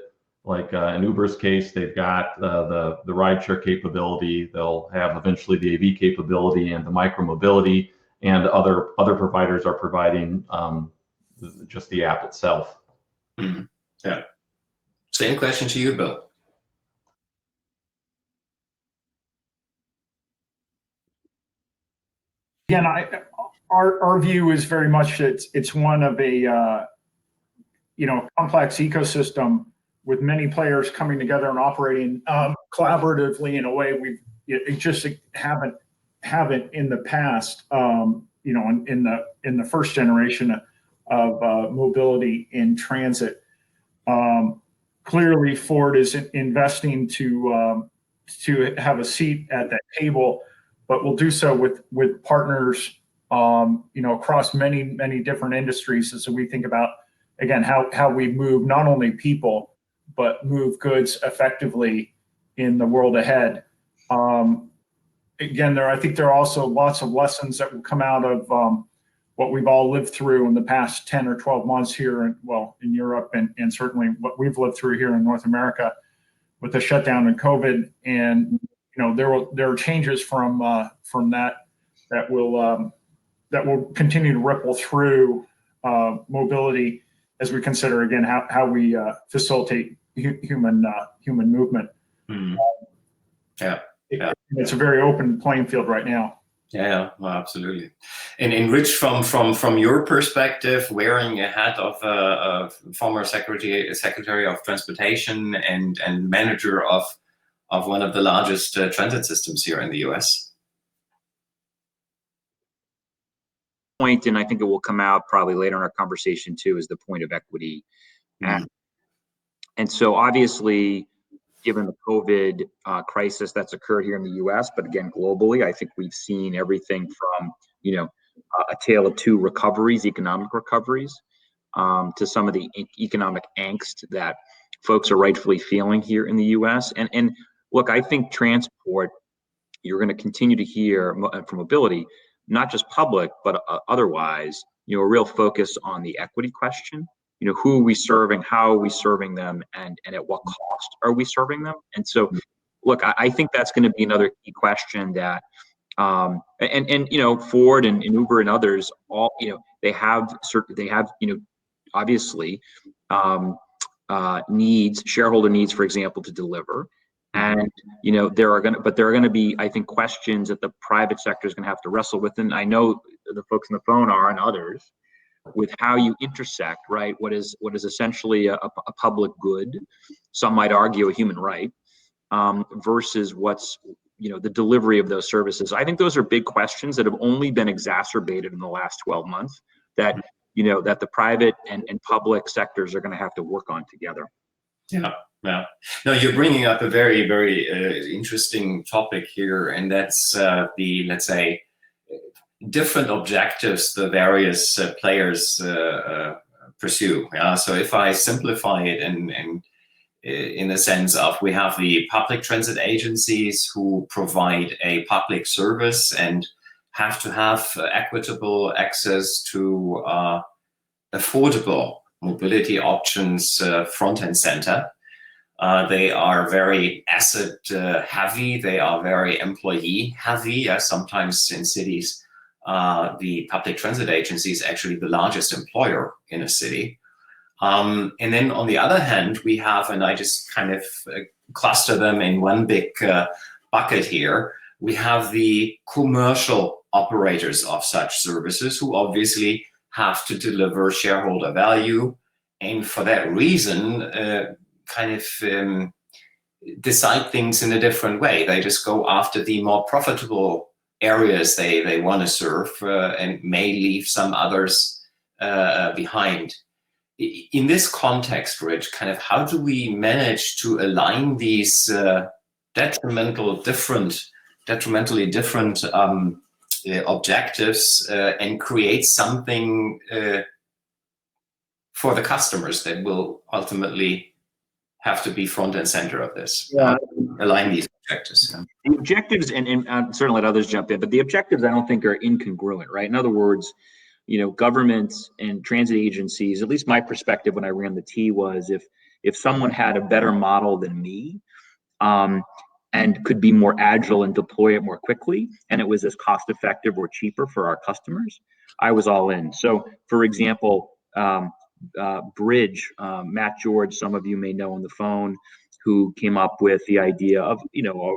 F: like in Uber's case, they've got the rideshare capability. They'll have eventually the AV capability and the micromobility, and other providers are providing just the app itself.
B: Yeah. Same question to you, Bill.
E: Again, our view is very much it's one of a complex ecosystem with many players coming together and operating collaboratively in a way we just haven't in the past. In the first generation of mobility in transit, clearly Ford is investing to have a seat at that table, but we'll do so with partners across many different industries as we think about, again, how we move not only people but move goods effectively in the world ahead. Again, I think there are also lots of lessons that will come out of what we've all lived through in the past 10 or 12 months here in Europe, and certainly what we've lived through here in North America with the shutdown and COVID. And there are changes from that will continue to ripple through mobility as we consider, again, how we facilitate human movement.
B: Yeah.
E: It's a very open playing field right now.
B: Yeah, well, absolutely. And Rich, from your perspective, wearing a hat of a former Secretary of Transportation and manager of one of the largest transit systems here in the US.
C: Point, and I think it will come out probably later in our conversation too, is the point of equity. And so obviously, given the COVID crisis that's occurred here in the US, but again, globally, I think we've seen everything from, a tale of two recoveries, economic recoveries, to some of the economic angst that folks are rightfully feeling here in the US. And look, I think transport, you're going to continue to hear from mobility, not just public, but otherwise, a real focus on the equity question. Who are we serving? How are we serving them? And at what cost are we serving them? And so, look, I think that's going to be another key question that, Ford and Uber and others, all, they have obviously needs, shareholder needs, for example, to deliver. And, there are going to be, I think, questions that the private sector is going to have to wrestle with. And I know the folks on the phone are, and others, with how you intersect, right, what is essentially a public good, some might argue a human right, versus what's, the delivery of those services. I think those are big questions that have only been exacerbated in the last 12 months that, that the private and public sectors are going to have to work on together.
B: Yeah. Yeah. No, you're bringing up a very, very interesting topic here, and that's the, let's say, different objectives the various players pursue. Yeah. So if I simplify it in the sense of, we have the public transit agencies who provide a public service and have to have equitable access to affordable mobility options front and center. They are very asset heavy. They are very employee heavy. Sometimes in cities, the public transit agency is actually the largest employer in a city. And then on the other hand, we have, and I just kind of cluster them in one big bucket here, we have the commercial operators of such services who obviously have to deliver shareholder value, and for that reason kind of decide things in a different way. They just go after the more profitable areas they want to serve and may leave some others behind. In this context, Rich, kind of how do we manage to align these detrimentally different objectives and create something for the customers that will ultimately have to be front and center of this?
C: Yeah.
B: Align these objectives. Yeah.
C: The objectives, and certainly let others jump in, but the objectives I don't think are incongruent, right? In other words, governments and transit agencies, at least my perspective when I ran the T was, if someone had a better model than me, and could be more agile and deploy it more quickly, and it was as cost effective or cheaper for our customers, I was all in. So for example, Bridge, Matt George, some of you may know on the phone, who came up with the idea of,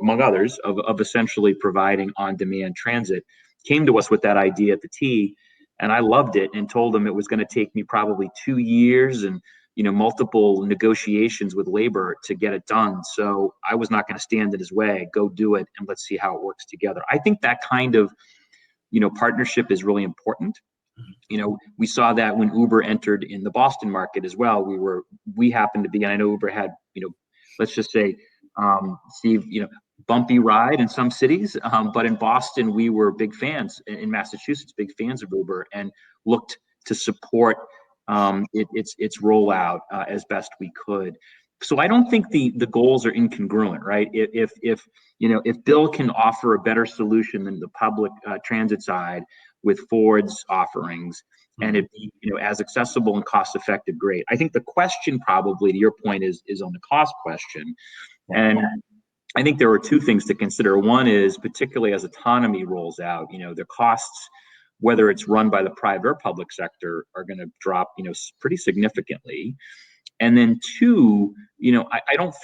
C: among others, of essentially providing on-demand transit, came to us with that idea at the T, and I loved it and told him it was going to take me probably 2 years and multiple negotiations with labor to get it done. So I was not going to stand in his way. Go do it, and let's see how it works together. I think that kind of partnership is really important. We saw that when Uber entered in the Boston market as well. We happened to be, and I know Uber had, let's just say, Steve, bumpy ride in some cities, but in Boston, we were big fans, in Massachusetts, big fans of Uber, and looked to support its rollout as best we could. So I don't think the goals are incongruent, right? If Bill can offer a better solution than the public transit side with Ford's offerings, and it be as accessible and cost effective, great. I think the question, probably to your point, is on the cost question, and I think there are two things to consider. One is, particularly as autonomy rolls out, the costs, whether it's run by the private or public sector, are going to drop, pretty significantly. And then two, I don't,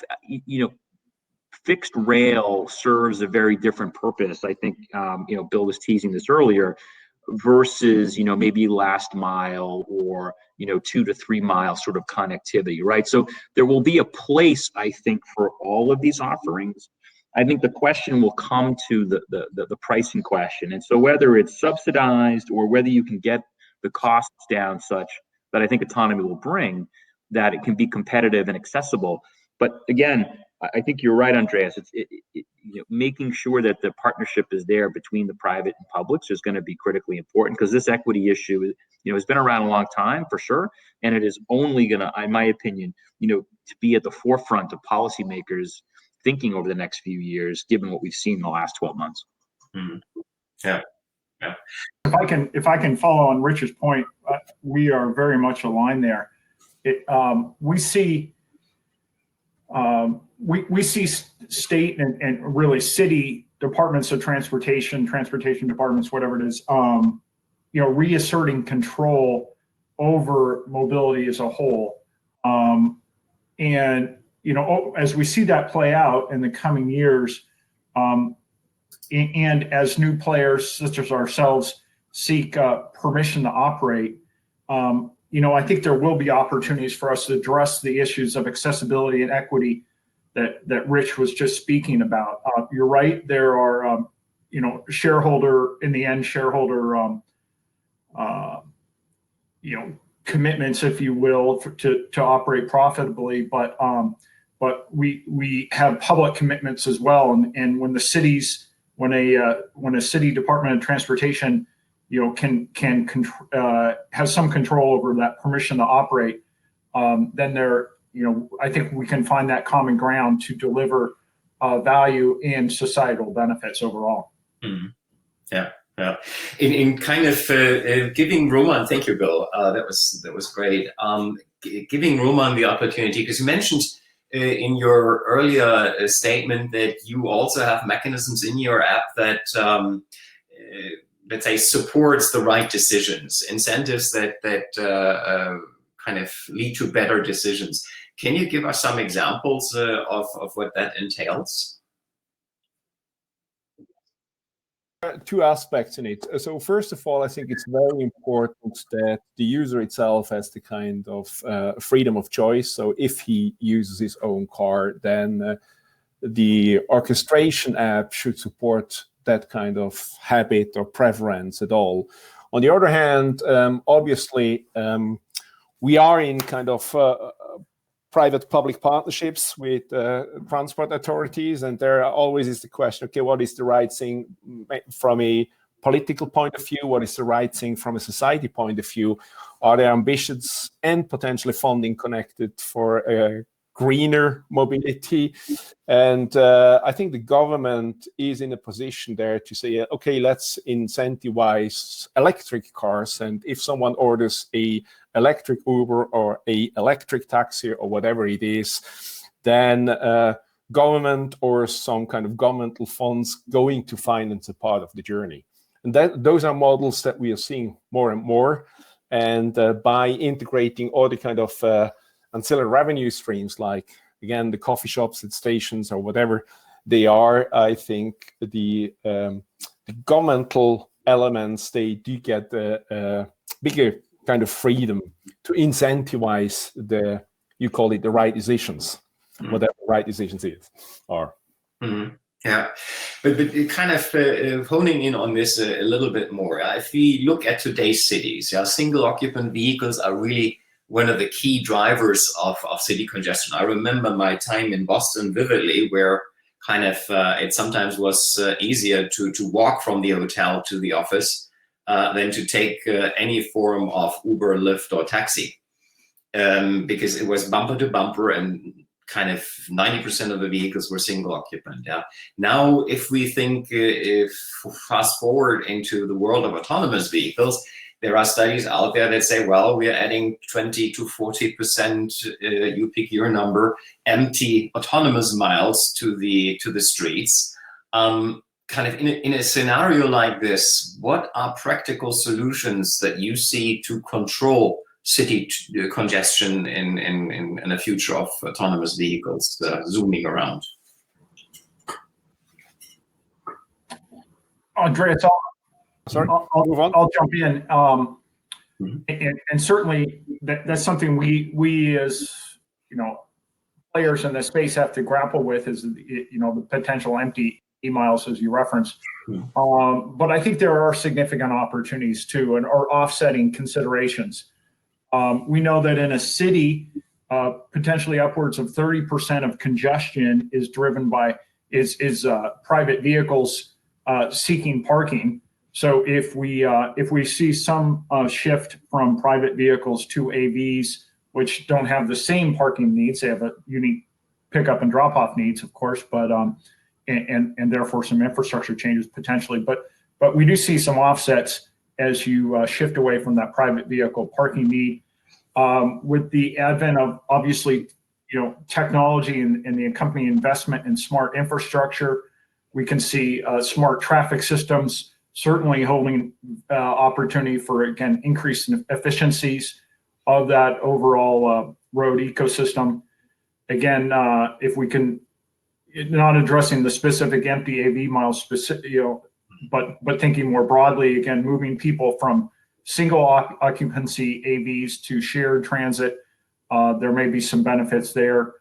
C: fixed rail serves a very different purpose. I think, Bill was teasing this earlier, versus, maybe last mile or, 2 to 3 mile sort of connectivity, right? So there will be a place, I think, for all of these offerings. I think the question will come to the pricing question. And so whether it's subsidized or whether you can get the costs down such that I think autonomy will bring, that it can be competitive and accessible. But again, I think you're right, Andreas. It's making sure that the partnership is there between the private and publics is going to be critically important, because this equity issue, has been around a long time for sure, and it is only going to, in my opinion, to be at the forefront of policymakers thinking over the next few years, given what we've seen in the last 12 months.
B: Mm-hmm. Yeah. Yeah.
E: If I can follow on Richard's point, we are very much aligned there. We see state and really city departments of transportation departments, whatever it is, reasserting control over mobility as a whole. And as we see that play out in the coming years, and as new players such as ourselves seek permission to operate, I think there will be opportunities for us to address the issues of accessibility and equity that Rich was just speaking about. You're right. There are, shareholder commitments, if you will, to operate profitably. But but we have public commitments as well. And when a city Department of Transportation, can has some control over that permission to operate, then I think we can find that common ground to deliver value and societal benefits overall.
B: Mm-hmm. Yeah. Yeah, in kind of giving Roman, thank you, Bill. That was great. Giving Roman the opportunity, because you mentioned in your earlier statement that you also have mechanisms in your app that let's say supports the right decisions, incentives that kind of lead to better decisions. Can you give us some examples of what that entails?
D: Two aspects in it. So first of all, I think it's very important that the user itself has the kind of freedom of choice. So if he uses his own car, then the orchestration app should support that kind of habit or preference at all. On the other hand, obviously, we are in kind of private-public partnerships with transport authorities, and there always is the question, okay, what is the right thing from a political point of view? What is the right thing from a society point of view? Are there ambitions and potentially funding connected for greener mobility? And I think the government is in a position there to say, okay, let's incentivize electric cars, and if someone orders a electric Uber or a electric taxi or whatever it is, then government or some kind of governmental funds going to finance a part of the journey. And those are models that we are seeing more and more. And by integrating all the kind of ancillary revenue streams, like, again, the coffee shops at stations or whatever they are, I think the governmental elements, they do get a bigger kind of freedom to incentivize you call it the right decisions, whatever right decisions are.
B: Mm-hmm. Yeah, but kind of honing in on this a little bit more. If we look at today's cities, single occupant vehicles are really one of the key drivers of city congestion. I remember my time in Boston vividly, where kind of it sometimes was easier to walk from the hotel to the office than to take any form of Uber, Lyft, or taxi, because it was bumper to bumper, and kind of 90% of the vehicles were single occupant. Yeah. Now, if we think, if fast forward into the world of autonomous vehicles, there are studies out there that say, well, we are adding 20 to 40%, you pick your number, empty autonomous miles to the streets. Kind of in a scenario like this, what are practical solutions that you see to control city congestion in a future of autonomous vehicles zooming around?
E: Andreas, I'll jump in. And certainly that's something we as players in the space have to grapple with, is the potential empty miles, as you referenced. But I think there are significant opportunities too, and are offsetting considerations. We know that in a city, potentially upwards of 30% of congestion is driven by private vehicles seeking parking. So if we see some shift from private vehicles to AVs, which don't have the same parking needs, they have a unique pickup and drop off needs, of course, but and therefore some infrastructure changes potentially. But we do see some offsets as you shift away from that private vehicle parking need. With the advent of, obviously, technology and the accompanying investment in smart infrastructure, we can see smart traffic systems certainly holding opportunity for, again, increased efficiencies of that overall road ecosystem. Again, if we can, not addressing the specific empty AV miles, but thinking more broadly, again, moving people from single occupancy AVs to shared transit, there may be some benefits there.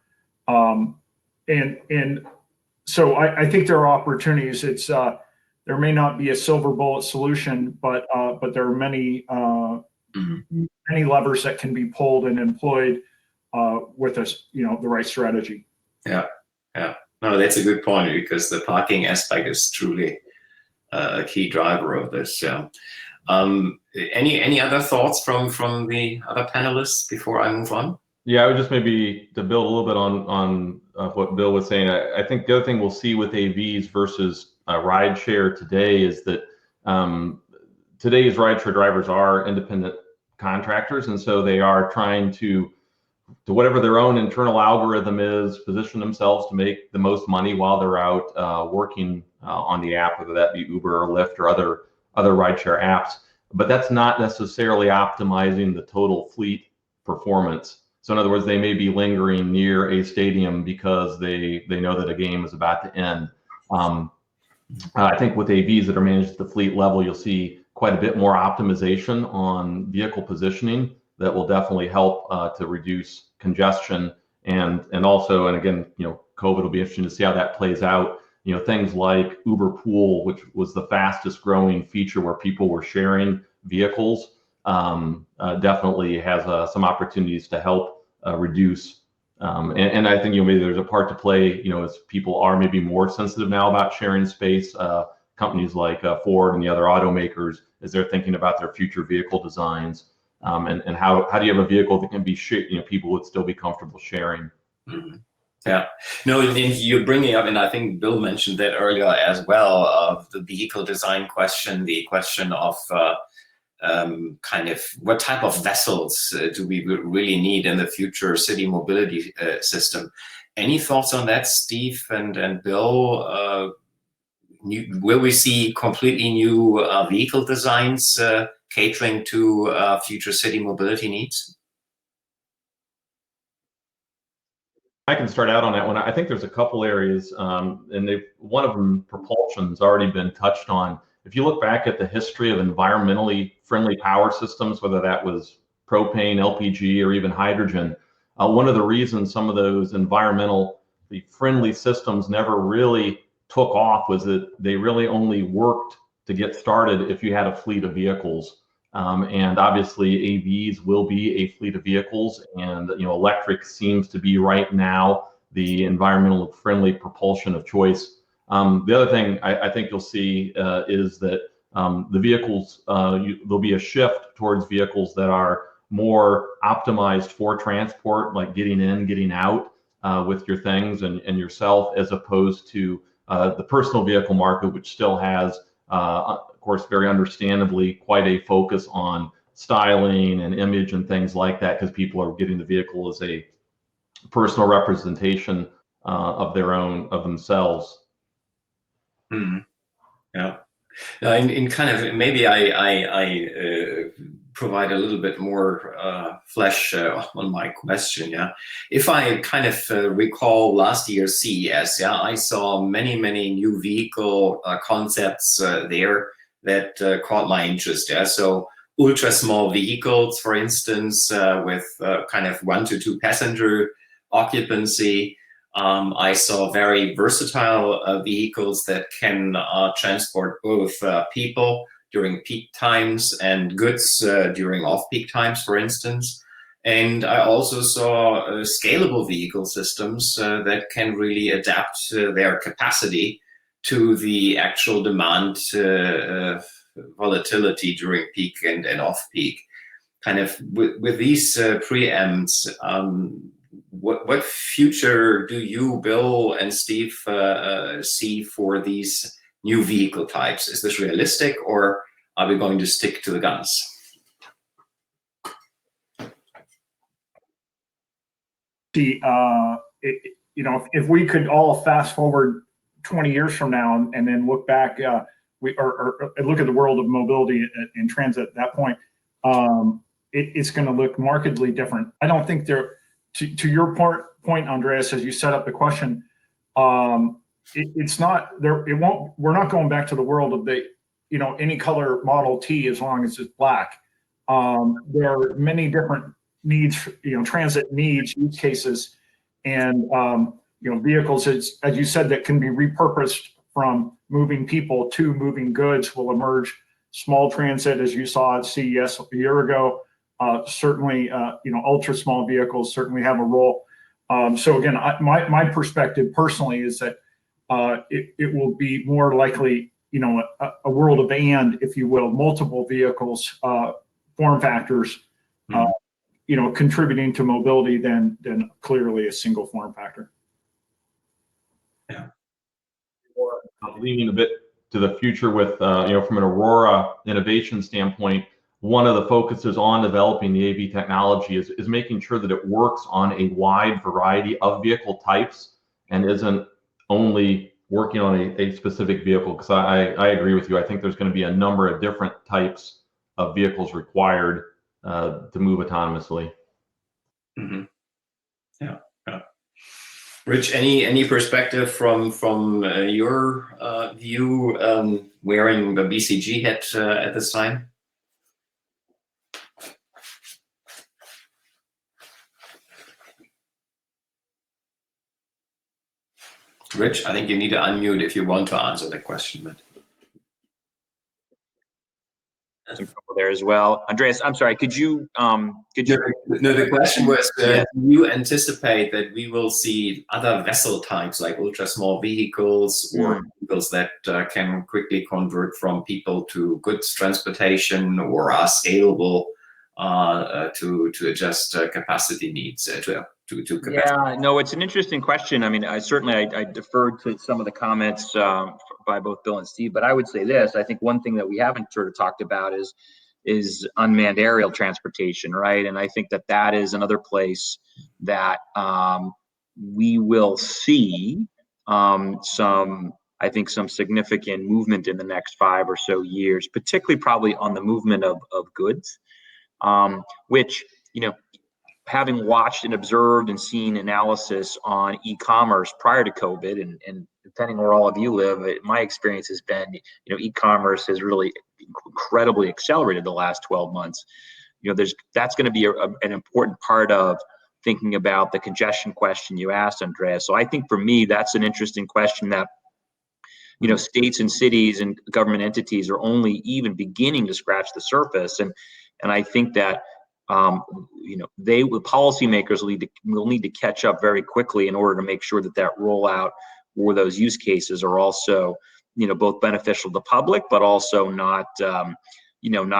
E: And so I think there are opportunities. It's there may not be a silver bullet solution, but there are many many levers that can be pulled and employed with the right strategy.
B: Yeah, yeah. No, that's a good point, because the parking aspect is truly a key driver of this. Yeah. Any other thoughts from the other panelists before I move on?
F: Yeah, I would just maybe to build a little bit on what Bill was saying. I think the other thing we'll see with AVs versus rideshare today is that today's rideshare drivers are independent contractors, and so they are trying to whatever their own internal algorithm is, position themselves to make the most money while they're out working on the app, whether that be Uber or Lyft or other rideshare apps. But that's not necessarily optimizing the total fleet performance. So in other words, they may be lingering near a stadium because they know that a game is about to end. I think with AVs that are managed at the fleet level, you'll see quite a bit more optimization on vehicle positioning that will definitely help to reduce congestion and also, and again, COVID will be interesting to see how that plays out. Things like Uber Pool, which was the fastest growing feature where people were sharing vehicles, definitely has some opportunities to help reduce. And I think maybe there's a part to play, as people are maybe more sensitive now about sharing space. Companies like Ford and the other automakers, as they're thinking about their future vehicle designs, and how do you have a vehicle that can be people would still be comfortable sharing.
B: Mm-hmm. Yeah, no, and you're bringing up, and I think Bill mentioned that earlier as well, of the vehicle design question, the question of kind of what type of vessels do we really need in the future city mobility system. Any thoughts on that, Steve and Bill? Will we see completely new vehicle designs catering to future city mobility needs?
F: I can start out on that one. I think there's a couple areas, and one of them, propulsion's already been touched on. If you look back at the history of environmentally friendly power systems, whether that was propane, LPG, or even hydrogen, one of the reasons some of those environmentally friendly systems never really took off was that they really only worked to get started if you had a fleet of vehicles. And obviously AVs will be a fleet of vehicles, and electric seems to be right now the environmental friendly propulsion of choice. The other thing I think you'll see is that the vehicles, there'll be a shift towards vehicles that are more optimized for transport, like getting in, getting out with your things and yourself, as opposed to the personal vehicle market, which still has, of course, very understandably, quite a focus on styling and image and things like that, because people are getting the vehicle as a personal representation of themselves.
B: Mm-hmm. Yeah. In kind of, maybe I provide a little bit more flesh on my question. Yeah, if I kind of recall last year's CES, yeah, I saw many new vehicle concepts there that caught my interest. Yeah, so ultra small vehicles, for instance, with kind of 1 to 2 passenger occupancy. I saw very versatile vehicles that can transport both people during peak times and goods during off-peak times, for instance. And I also saw scalable vehicle systems that can really adapt their capacity to the actual demand volatility during peak and off-peak. Kind of with these preamps, what future do you, Bill and Steve, see for these new vehicle types? Is this realistic, or are we going to stick to the guns?
E: If we could all fast forward 20 years from now and then look back, or look at the world of mobility and transit at that point, it's going to look markedly different. I don't think there. To your point, Andreas, as you set up the question, it's not there. It won't. We're not going back to the world of any color Model T as long as it's black. There are many different needs, transit needs, use cases, and vehicles, as you said, that can be repurposed from moving people to moving goods will emerge. Small transit, as you saw at CES a year ago. Certainly, ultra small vehicles certainly have a role. So again, my perspective personally is that it will be more likely, a world of and, if you will, multiple vehicles, form factors, contributing to mobility than clearly a single form factor.
B: Yeah.
F: Leaning a bit to the future with, from an Aurora innovation standpoint, one of the focuses on developing the AV technology is making sure that it works on a wide variety of vehicle types and isn't only working on a specific vehicle. Because I agree with you. I think there's going to be a number of different types of vehicles required to move autonomously.
B: Mm-hmm. Yeah. Rich, any perspective from your view, wearing the BCG hat at this time? Rich, I think you need to unmute if you want to answer the question. But
C: some trouble there as well. Andreas, I'm sorry. Could you? No,
B: the question was: do you anticipate that we will see other vessel types like ultra small vehicles or vehicles that can quickly convert from people to goods transportation or are scalable to adjust capacity needs to capacity?
C: Yeah, no, it's an interesting question. I mean, I deferred to some of the comments by both Bill and Steve, but I would say this: I think one thing that we haven't sort of talked about is unmanned aerial transportation, right? And I think that is another place that we will see some significant movement in the next 5 or so years, particularly probably on the movement of goods, which, having watched and observed and seen analysis on e-commerce prior to COVID, and depending where all of you live, my experience has been, e-commerce has really incredibly accelerated the last 12 months. That's going to be an important part of thinking about the congestion question you asked, Andreas. So I think for me, that's an interesting question that, states and cities and government entities are only even beginning to scratch the surface. And I think that policymakers will need to catch up very quickly in order to make sure that rollout or those use cases are also, both beneficial to the public, but also not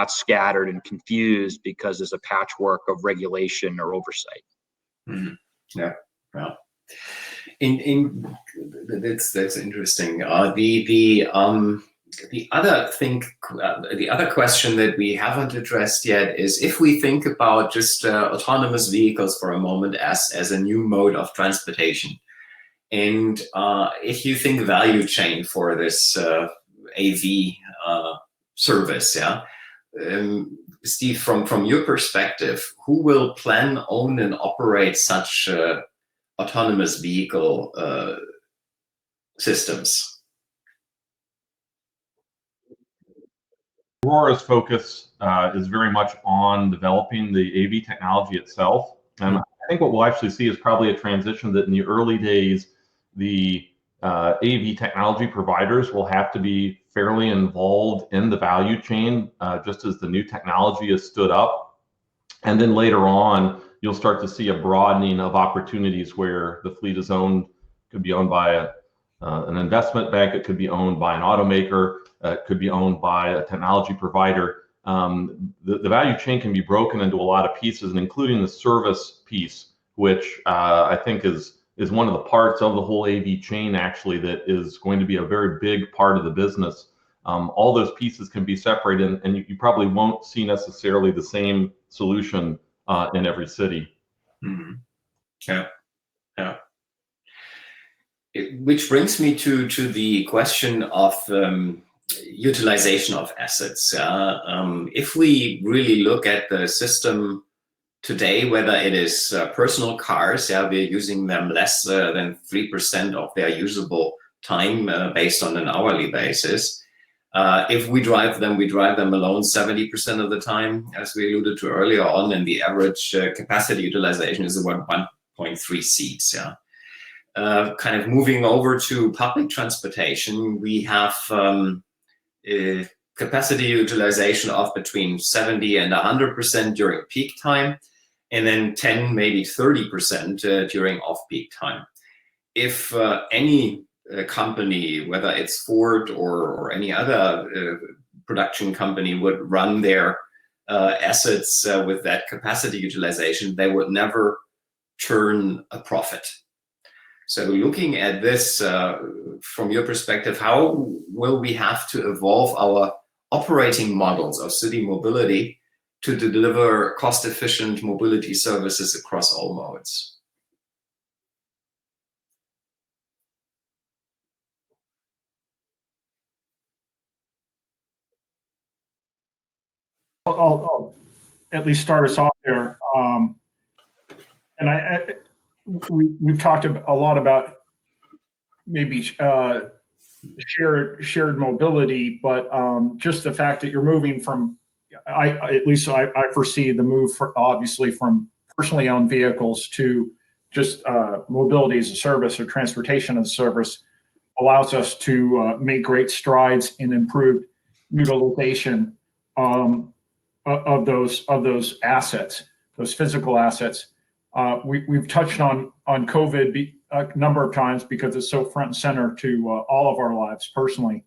C: scattered and confused because there's a patchwork of regulation or oversight.
B: Mm-hmm. Yeah. Well, that's interesting. The other question that we haven't addressed yet is if we think about just autonomous vehicles for a moment as a new mode of transportation, and if you think value chain for this AV service, Steve, from your perspective, who will plan, own, and operate such autonomous vehicle systems?
F: Aurora's focus is very much on developing the AV technology itself. I think what we'll actually see is probably a transition that in the early days, the AV technology providers will have to be fairly involved in the value chain, just as the new technology is stood up. And then later on, you'll start to see a broadening of opportunities where the fleet is could be owned by an investment bank, it could be owned by an automaker, it could be owned by a technology provider. The value chain can be broken into a lot of pieces, and including the service piece, which I think is one of the parts of the whole AV chain actually that is going to be a very big part of the business. All those pieces can be separated, and you probably won't see necessarily the same solution in every city.
B: Mm-hmm. Yeah. Which brings me to the question of utilization of assets. If we really look at the system today, whether it is personal cars, we're using them less than 3% of their usable time based on an hourly basis. If we drive them alone 70% of the time, as we alluded to earlier on, and the average capacity utilization is about 1.3 seats. Kind of moving over to public transportation, we have capacity utilization of between 70 and 100% during peak time. and then 10, maybe 30% during off-peak time. If any company, whether it's Ford or any other production company, would run their assets with that capacity utilization, they would never turn a profit. So looking at this from your perspective, how will we have to evolve our operating models of city mobility to deliver cost-efficient mobility services across all modes?
E: I'll at least start us off there. And we've talked a lot about maybe shared mobility, but just the fact that you're moving from, at least I foresee the move obviously from personally owned vehicles to just mobility as a service or transportation as a service allows us to make great strides in improved utilization of those assets, those physical assets. We've touched on COVID a number of times because it's so front and center to all of our lives personally.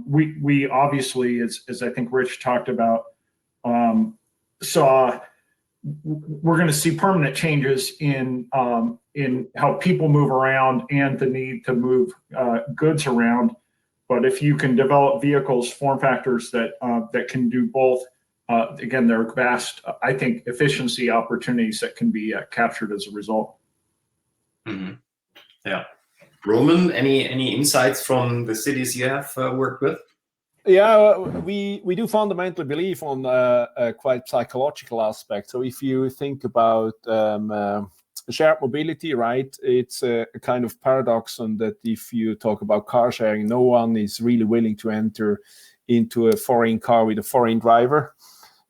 E: We obviously, as I think Rich talked about, we're going to see permanent changes in how people move around and the need to move goods around. But if you can develop vehicles, form factors that can do both, again, there are vast, I think, efficiency opportunities that can be captured as a result.
B: Mm-hmm. Yeah. Roman, any insights from the cities you have worked with?
D: Yeah, we do fundamentally believe on a quite psychological aspect. So if you think about shared mobility, right, it's a kind of paradox on that. If you talk about car sharing, no one is really willing to enter into a foreign car with a foreign driver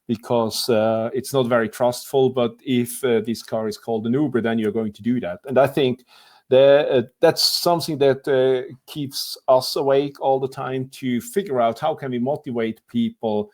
D: because it's not very trustful. But if this car is called an Uber, then you're going to do that. And I think that's something that keeps us awake all the time to figure out how can we motivate people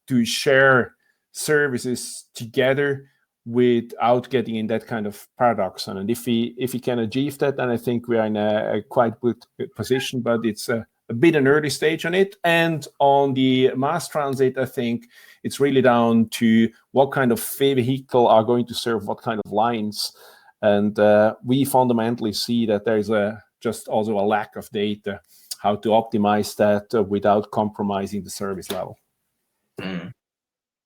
D: to share services together without getting in that kind of paradox. And if we can achieve that, then I think we are in a quite good position, but it's a bit an early stage on it. And on the mass transit, I think it's really down to what kind of vehicle are going to serve what kind of lines. And we fundamentally see that there's just also a lack of data how to optimize that without compromising the service level.
B: Mm.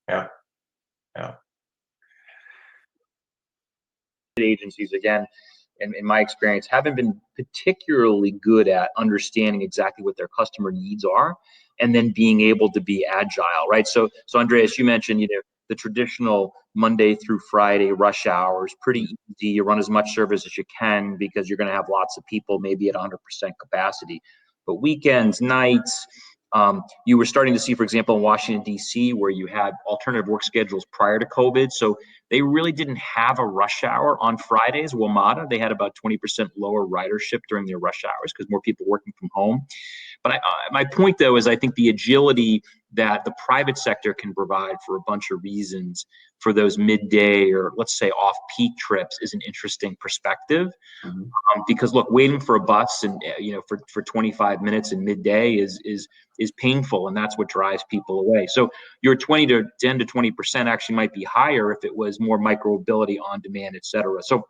B: Yeah.
C: Agencies, again, in my experience, haven't been particularly good at understanding exactly what their customer needs are and then being able to be agile, right? So Andreas, you mentioned, the traditional Monday through Friday rush hours, pretty easy. You run as much service as you can because you're going to have lots of people, maybe at 100% capacity. But weekends, nights, you were starting to see, for example, in Washington, D.C., where you had alternative work schedules prior to COVID. So they really didn't have a rush hour on Fridays. WMATA, they had about 20% lower ridership during their rush hours because more people working from home. But my point, though, is I think the agility that the private sector can provide for a bunch of reasons for those midday or let's say off-peak trips is an interesting perspective. Mm-hmm. Because look, waiting for a bus and for 25 minutes in midday is painful, and that's what drives people away. So your 10 to 20% actually might be higher if it was more micro-mobility on demand, et cetera. So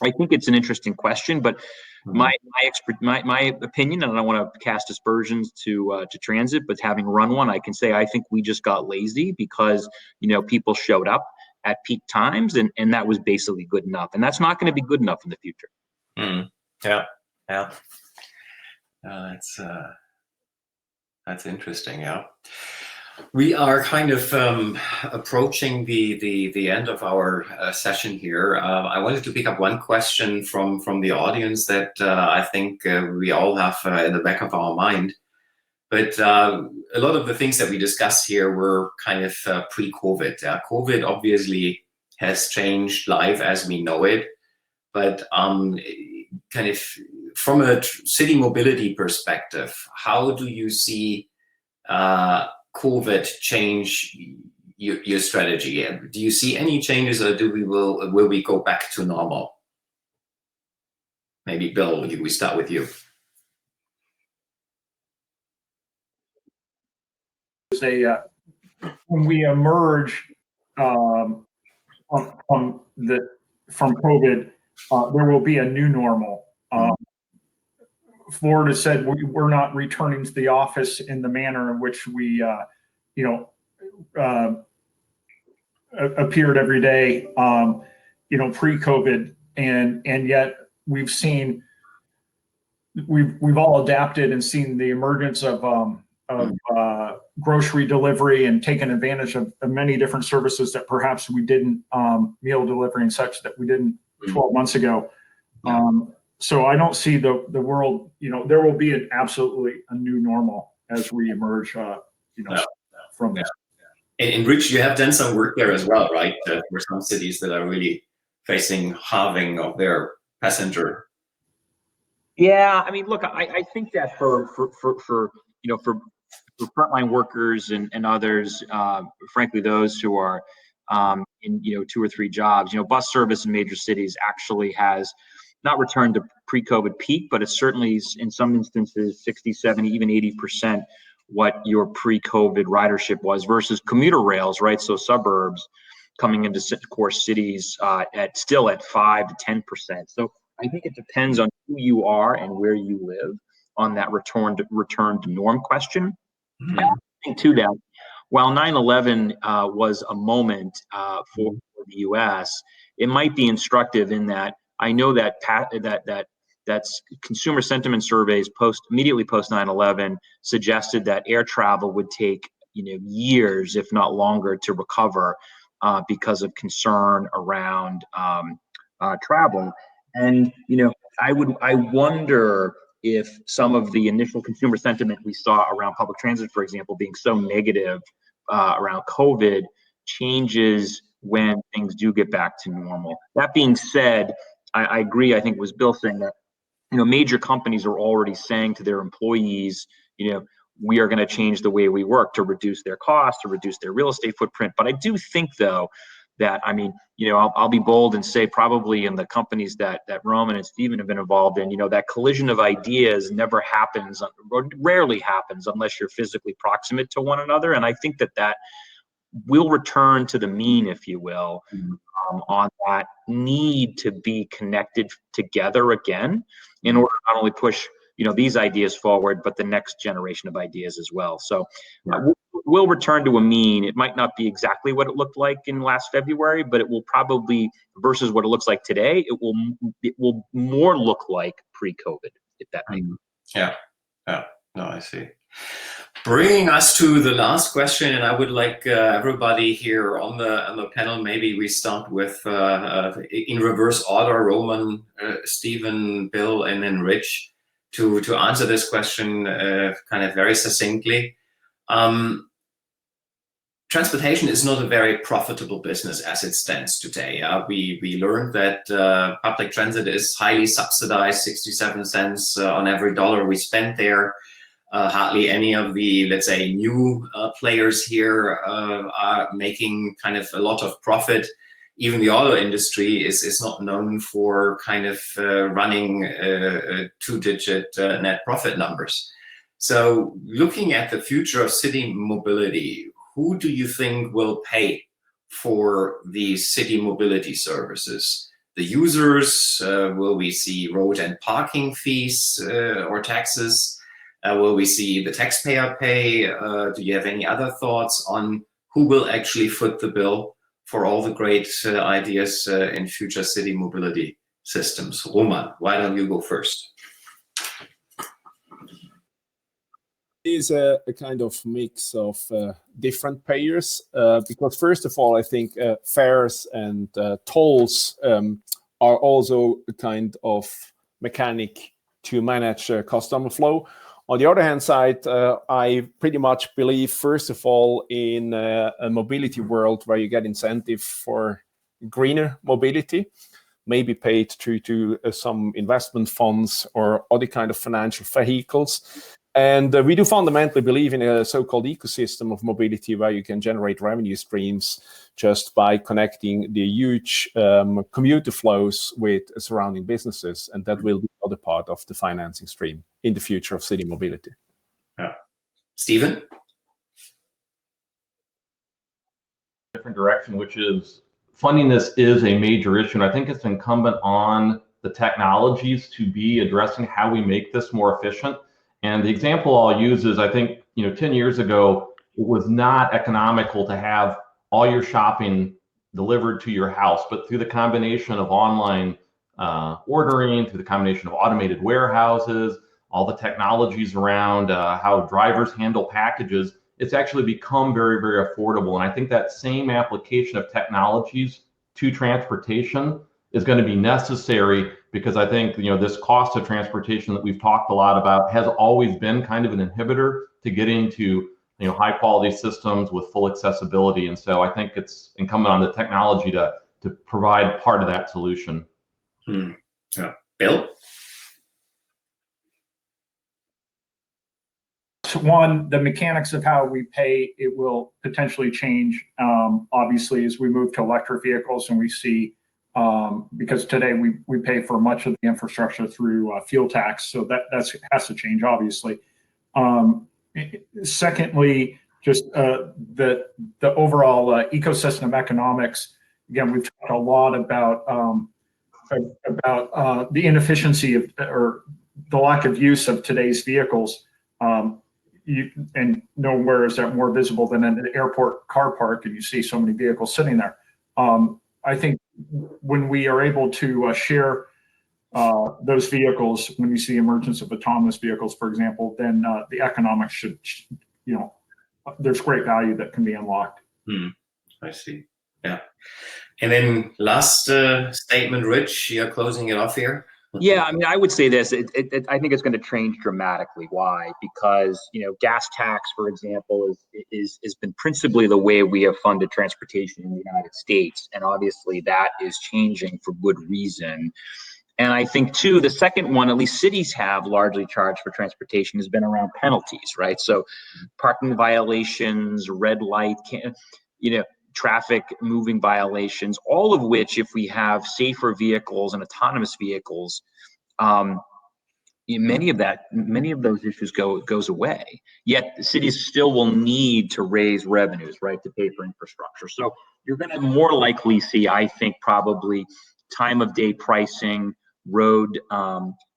C: I think it's an interesting question, but my opinion, and I don't want to cast aspersions to transit, but having run one, I can say I think we just got lazy because people showed up at peak times, and that was basically good enough, and that's not going to be good enough in the future.
B: Mm. Yeah. That's interesting. Yeah. We are kind of approaching the end of our session here. I wanted to pick up one question from the audience that I think we all have in the back of our mind. But a lot of the things that we discussed here were kind of pre-COVID. COVID obviously has changed life as we know it. But kind of from a city mobility perspective, how do you see COVID change your strategy? Do you see any changes, or will we go back to normal? Maybe Bill, we start with you.
E: When we emerge from COVID, there will be a new normal. Florida said we're not returning to the office in the manner in which we, appeared every day, pre-COVID, and yet we've all adapted and seen the emergence of grocery delivery and taken advantage of many different services that perhaps we didn't, meal delivery and such, that we didn't 12 months ago. So I don't see the world, there will be absolutely a new normal as we emerge, from this.
B: And Rich, you have done some work there as well, right? For some cities that are really facing halving of their passenger.
C: Yeah, I mean, look, I think that for frontline workers and others, frankly, those who are in 2 or 3 jobs, bus service in major cities actually has not returned to pre-COVID peak, but it's certainly in some instances 60, 70, even 80% what your pre-COVID ridership was versus commuter rails, right? So suburbs coming into core cities still at 5 to 10%. So I think it depends on who you are and where you live on that return to norm question. And I think to that, while 9/11 was a moment for the U.S., it might be instructive in that I know that that's consumer sentiment surveys immediately post 9/11 suggested that air travel would take years, if not longer, to recover because of concern around travel. And I wonder if some of the initial consumer sentiment we saw around public transit, for example, being so negative around COVID, changes when things do get back to normal. That being said, I agree. I think it was Bill saying that major companies are already saying to their employees, we are going to change the way we work to reduce their costs, to reduce their real estate footprint. But I do think, though, that I'll be bold and say probably in the companies that Roman and Stephen have been involved in, that collision of ideas never happens, or rarely happens, unless you're physically proximate to one another. And I think that will return to the mean, if you will, on that need to be connected together again in order to not only push these ideas forward, but the next generation of ideas as well. So we'll return to a mean. It might not be exactly what it looked like in last February, but it will probably, versus what it looks like today, it will more look like pre-COVID, if that makes sense.
B: Yeah. No, I see. Bringing us to the last question, and I would like everybody here on the panel, maybe we start with in reverse order, Roman, Stephen, Bill, and then Rich, to answer this question kind of very succinctly. Transportation is not a very profitable business as it stands today. We learned that public transit is highly subsidized, 67 cents on every dollar we spend there. Hardly any of the, let's say, new players here are making kind of a lot of profit. Even the auto industry is not known for kind of running 2-digit net profit numbers. So looking at the future of city mobility, who do you think will pay for these city mobility services? The users? Will we see road and parking fees or taxes? Will we see the taxpayer pay? Do you have any other thoughts on who will actually foot the bill for all the great ideas in future city mobility systems? Roman, why don't you go first?
D: It is a kind of mix of different payers because first of all, I think fares and tolls are also a kind of mechanic to manage customer flow. On the other hand side, I pretty much believe, first of all, in a mobility world where you get incentive for greener mobility, maybe paid to some investment funds or other kind of financial vehicles. And we do fundamentally believe in a so-called ecosystem of mobility where you can generate revenue streams just by connecting the huge commuter flows with surrounding businesses. And that will be the other part of the financing stream in the future of city mobility.
B: Yeah. Stephen?
F: Different direction, which is funding this is a major issue. And I think it's incumbent on the technologies to be addressing how we make this more efficient. And the example I'll use is, I think, 10 years ago, it was not economical to have all your shopping delivered to your house, but through the combination of online ordering, through the combination of automated warehouses, all the technologies around how drivers handle packages, it's actually become very, very affordable. And I think that same application of technologies to transportation is going to be necessary, because I think this cost of transportation that we've talked a lot about has always been kind of an inhibitor to getting to high quality systems with full accessibility. And so I think it's incumbent on the technology to provide part of that solution.
B: Yeah. Bill?
E: So one, the mechanics of how we pay, it will potentially change, obviously, as we move to electric vehicles, and we see, because today we pay for much of the infrastructure through fuel tax, so that has to change, obviously. Secondly, just the overall ecosystem economics. Again, we've talked a lot about the inefficiency of, or the lack of use of today's vehicles. And nowhere is that more visible than in an airport car park, and you see so many vehicles sitting there. I think when we are able to share those vehicles, when we see the emergence of autonomous vehicles, for example, then the economics should, there's great value that can be unlocked.
B: I see. Yeah. And then last statement, Rich, you're closing it off here.
C: Yeah, I mean, I would say this. I think it's going to change dramatically. Why? Because gas tax, for example, is been principally the way we have funded transportation in the United States, and obviously that is changing for good reason. And I think too, the second one, at least cities have largely charged for transportation, has been around penalties, right? So, parking violations, red light, traffic moving violations, all of which, if we have safer vehicles and autonomous vehicles, many of those issues goes away. Yet the cities still will need to raise revenues, right, to pay for infrastructure. So you're going to more likely see, I think, probably time of day pricing, road,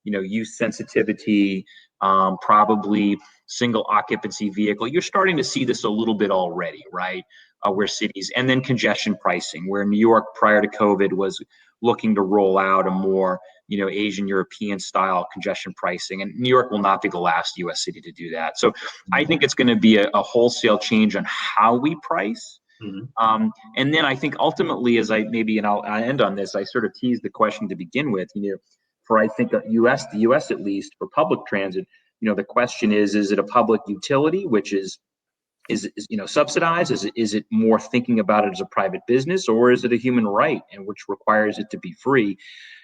C: use sensitivity, probably single occupancy vehicle. You're starting to see this a little bit already, right? Where cities, and then congestion pricing, where New York prior to COVID was looking to roll out a more, Asian European style congestion pricing, and New York will not be the last U.S. city to do that. So I think it's going to be a wholesale change on how we price. And then I think ultimately, as I'll end on this, I sort of teased the question to begin with, for I think the U.S. at least for public transit, the question is it a public utility, which is subsidized? Is it more thinking about it as a private business, or is it a human right, and which requires it to be free?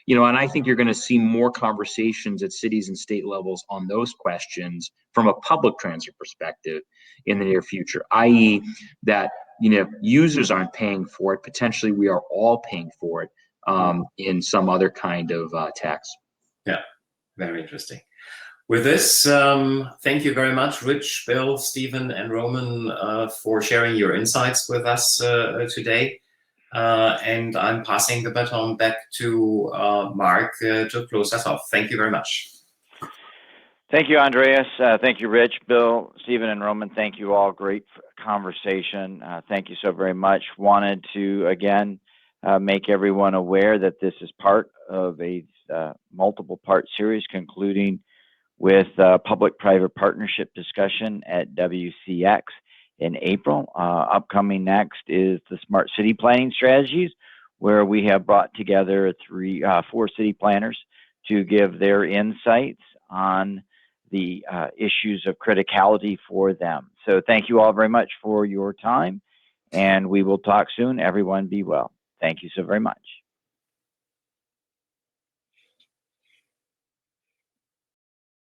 C: And I think you're going to see more conversations at cities and state levels on those questions from a public transit perspective in the near future, i.e. that, users aren't paying for it. Potentially we are all paying for it in some other kind of tax.
B: Yeah, very interesting. With this, thank you very much, Rich, Bill, Stephen, and Roman, for sharing your insights with us today. And I'm passing the baton back to Mark to close us off. Thank you very much.
A: Thank you, Andreas. Thank you, Rich, Bill, Stephen, and Roman. Thank you all. Great conversation. Thank you so very much. Wanted to, again, make everyone aware that this is part of a multiple part series concluding with public-private partnership discussion at WCX in April. Upcoming next is the Smart City Planning Strategies, where we have brought together four city planners to give their insights on the issues of criticality for them. So thank you all very much for your time, and we will talk soon. Everyone be well. Thank you so very much.